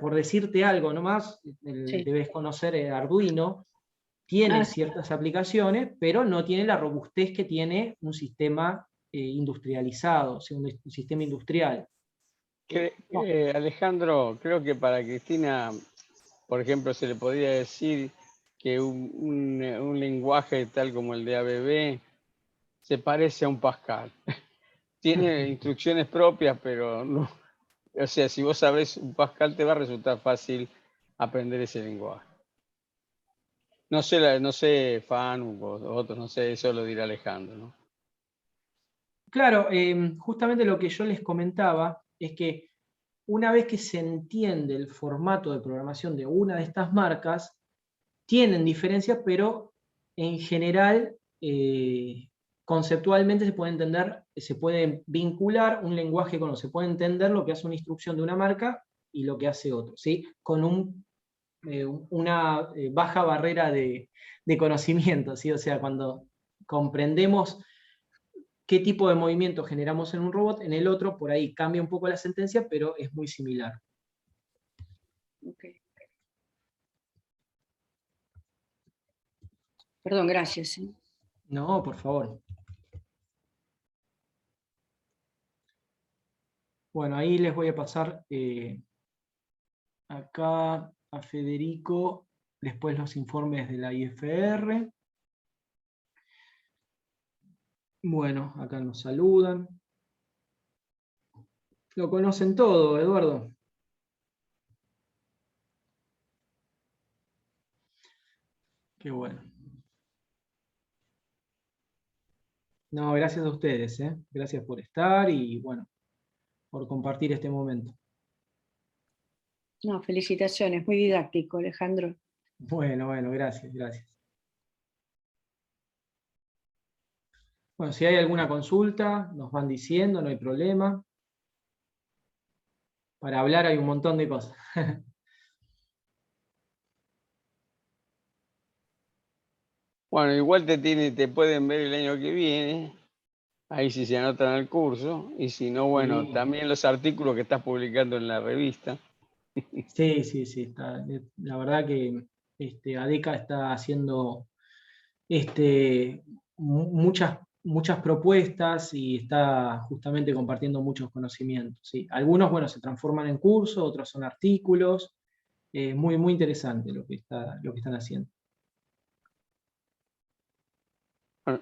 Por decirte algo nomás, Sí. debes conocer el Arduino, tiene Ah, sí. ciertas aplicaciones, pero no tiene la robustez que tiene un sistema industrializado, o sea, un sistema industrial. Alejandro, creo que para Cristina, por ejemplo, se le podría decir que un lenguaje tal como el de ABB se parece a un Pascal. Tiene instrucciones propias, pero no. O sea, si vos sabés un Pascal, te va a resultar fácil aprender ese lenguaje. No sé, no sé, Fanuc o otros, no sé, eso lo dirá Alejandro, ¿no? Claro, justamente lo que yo les comentaba es que una vez que se entiende el formato de programación de una de estas marcas, tienen diferencias, pero en general, conceptualmente se puede entender, se puede vincular un lenguaje con otro, se puede entender lo que hace una instrucción de una marca y lo que hace otro, ¿sí? Con una baja barrera de conocimiento, ¿sí? O sea, cuando comprendemos qué tipo de movimiento generamos en un robot, en el otro por ahí cambia un poco la sentencia, pero es muy similar. Okay. Perdón, gracias. No, por favor. Bueno, ahí les voy a pasar acá a Federico, después los informes de la IFR. Bueno, acá nos saludan. Lo conocen todo, Eduardo. Qué bueno. No, gracias a ustedes, ¿eh? Gracias por estar y bueno, por compartir este momento. No, felicitaciones, muy didáctico, Alejandro. Bueno, gracias, gracias. Bueno, si hay alguna consulta, nos van diciendo, no hay problema. Para hablar hay un montón de cosas. Bueno, igual te pueden ver el año que viene, ahí si se anotan al curso, y si no, bueno, Sí. también los artículos que estás publicando en la revista. Sí. La verdad que ADECA está haciendo muchas propuestas y está justamente compartiendo muchos conocimientos. ¿Sí? Algunos, bueno, se transforman en cursos, otros son artículos. Muy interesante lo que están haciendo. Bueno,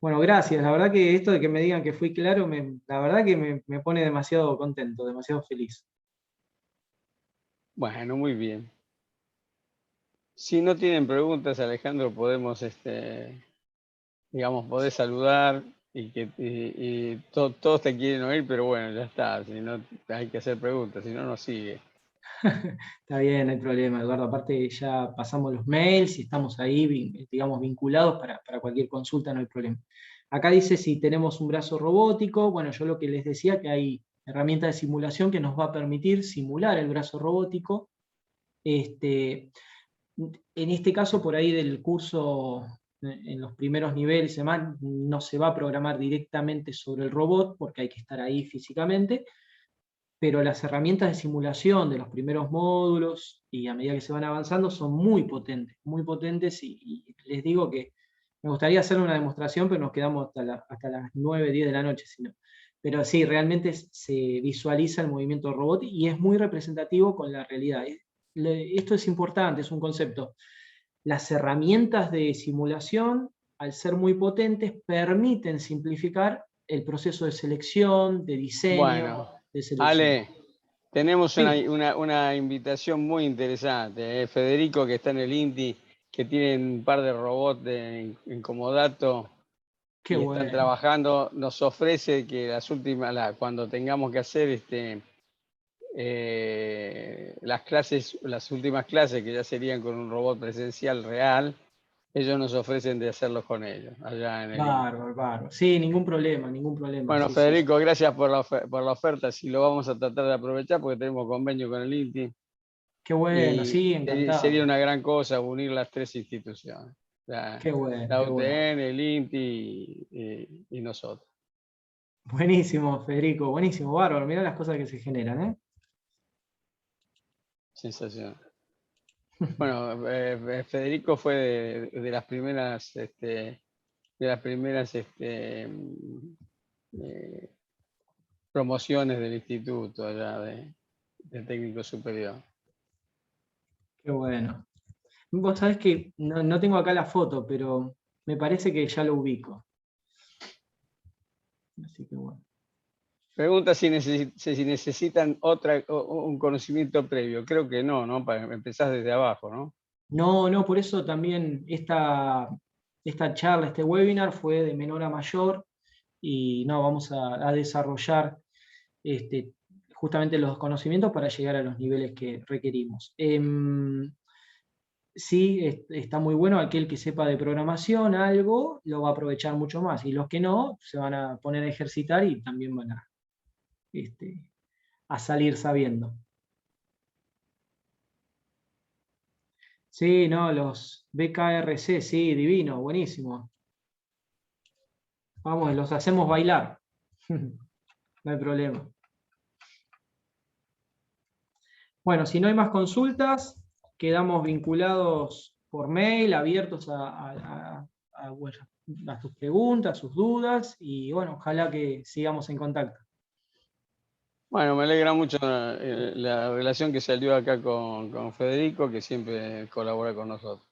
Bueno, gracias. La verdad que esto de que me digan que fui claro, la verdad que me pone demasiado contento, demasiado feliz. bueno, muy bien. Si no tienen preguntas, Alejandro, podemos, digamos, podés saludar y todos te quieren oír, pero bueno, ya está. Si no, hay que hacer preguntas, si no, no sigue. Está bien, no hay problema, Eduardo. Aparte ya pasamos los mails y estamos ahí, digamos, vinculados para cualquier consulta, no hay problema. Acá dice si tenemos un brazo robótico. Bueno, yo lo que les decía, que hay herramientas de simulación que nos va a permitir simular el brazo robótico. En este caso, por ahí del curso, en los primeros niveles, además, no se va a programar directamente sobre el robot, porque hay que estar ahí físicamente, pero las herramientas de simulación de los primeros módulos y a medida que se van avanzando son muy potentes y les digo que me gustaría hacer una demostración, pero nos quedamos hasta las 9, 10 de la noche, sino. Pero sí, realmente se visualiza el movimiento del robot y es muy representativo con la realidad. Esto es importante, es un concepto. Las herramientas de simulación, al ser muy potentes, permiten simplificar el proceso de selección, de diseño, Bueno, de selección. Ale, tenemos Sí, una invitación muy interesante. Federico, que está en el INTI, que tiene un par de robots en comodato qué y están bueno. trabajando, nos ofrece que cuando tengamos que hacer las clases, las últimas clases, que ya serían con un robot presencial real, ellos nos ofrecen de hacerlos con ellos, allá en el INTI. Bárbaro, bárbaro. Sí, ningún problema, ningún problema. Bueno, Sí, sí. Federico, gracias por por la oferta. Sí, lo vamos a tratar de aprovechar porque tenemos convenio con el INTI Qué bueno, y sí, sería encantado. una gran cosa unir las tres instituciones, Qué bueno, la qué bueno. UTN, el INTI y nosotros. Buenísimo, Federico, buenísimo, bárbaro. Mirá las cosas que se generan, ¿eh? Sensacional. Bueno, Federico fue de las primeras, eh, promociones del instituto allá de técnico superior. Qué bueno. Vos sabés que no tengo acá la foto, pero me parece que ya lo ubico. Así que bueno. Pregunta si necesitan un conocimiento previo. Creo que no, ¿no? Empezás desde abajo, ¿no? No, por eso también esta charla, este webinar fue de menor a mayor y no, vamos a desarrollar justamente los conocimientos para llegar a los niveles que requerimos. Sí, está muy bueno, aquel que sepa de programación algo, lo va a aprovechar mucho más, y los que no, se van a poner a ejercitar y también van a salir sabiendo. Sí, no, los BKRC, sí, divino, buenísimo. Vamos, los hacemos bailar. No hay problema. Bueno, si no hay más consultas, quedamos vinculados por mail, abiertos bueno, a tus preguntas, sus dudas, y bueno, ojalá que sigamos en contacto. Bueno, me alegra mucho la relación que salió acá con Federico, que siempre colabora con nosotros.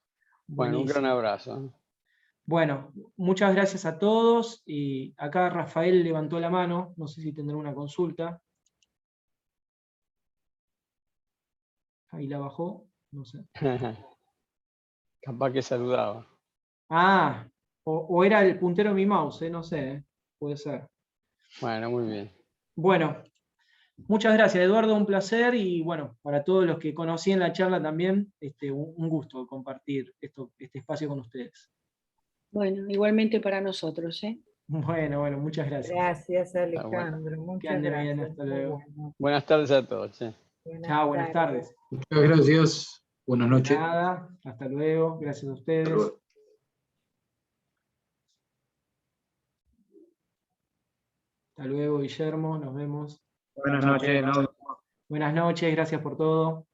Bueno, un gran Buenísimo. abrazo. Bueno, muchas gracias a todos, y acá Rafael levantó la mano, no sé si tendrá una consulta. Ahí la bajó, no sé. Capaz que saludaba. Ah, o era el puntero de mi mouse, no sé, puede ser. Bueno, muy bien. Bueno, muchas gracias, Eduardo, un placer, y bueno, para todos los que conocí en la charla también, un gusto compartir este espacio con ustedes. Bueno, igualmente para nosotros, ¿eh? Bueno, muchas gracias. Gracias, Bueno. Alejandro. Que Muchas ande bien, gracias. hasta Muy luego. bueno. Buenas tardes a todos. Che. Chao, buenas tardes. Muchas gracias. Buenas noches. Nada, hasta luego, gracias a Hasta ustedes. luego. Hasta luego, Guillermo, nos vemos. Buenas noches. Buenas noches, gracias por todo.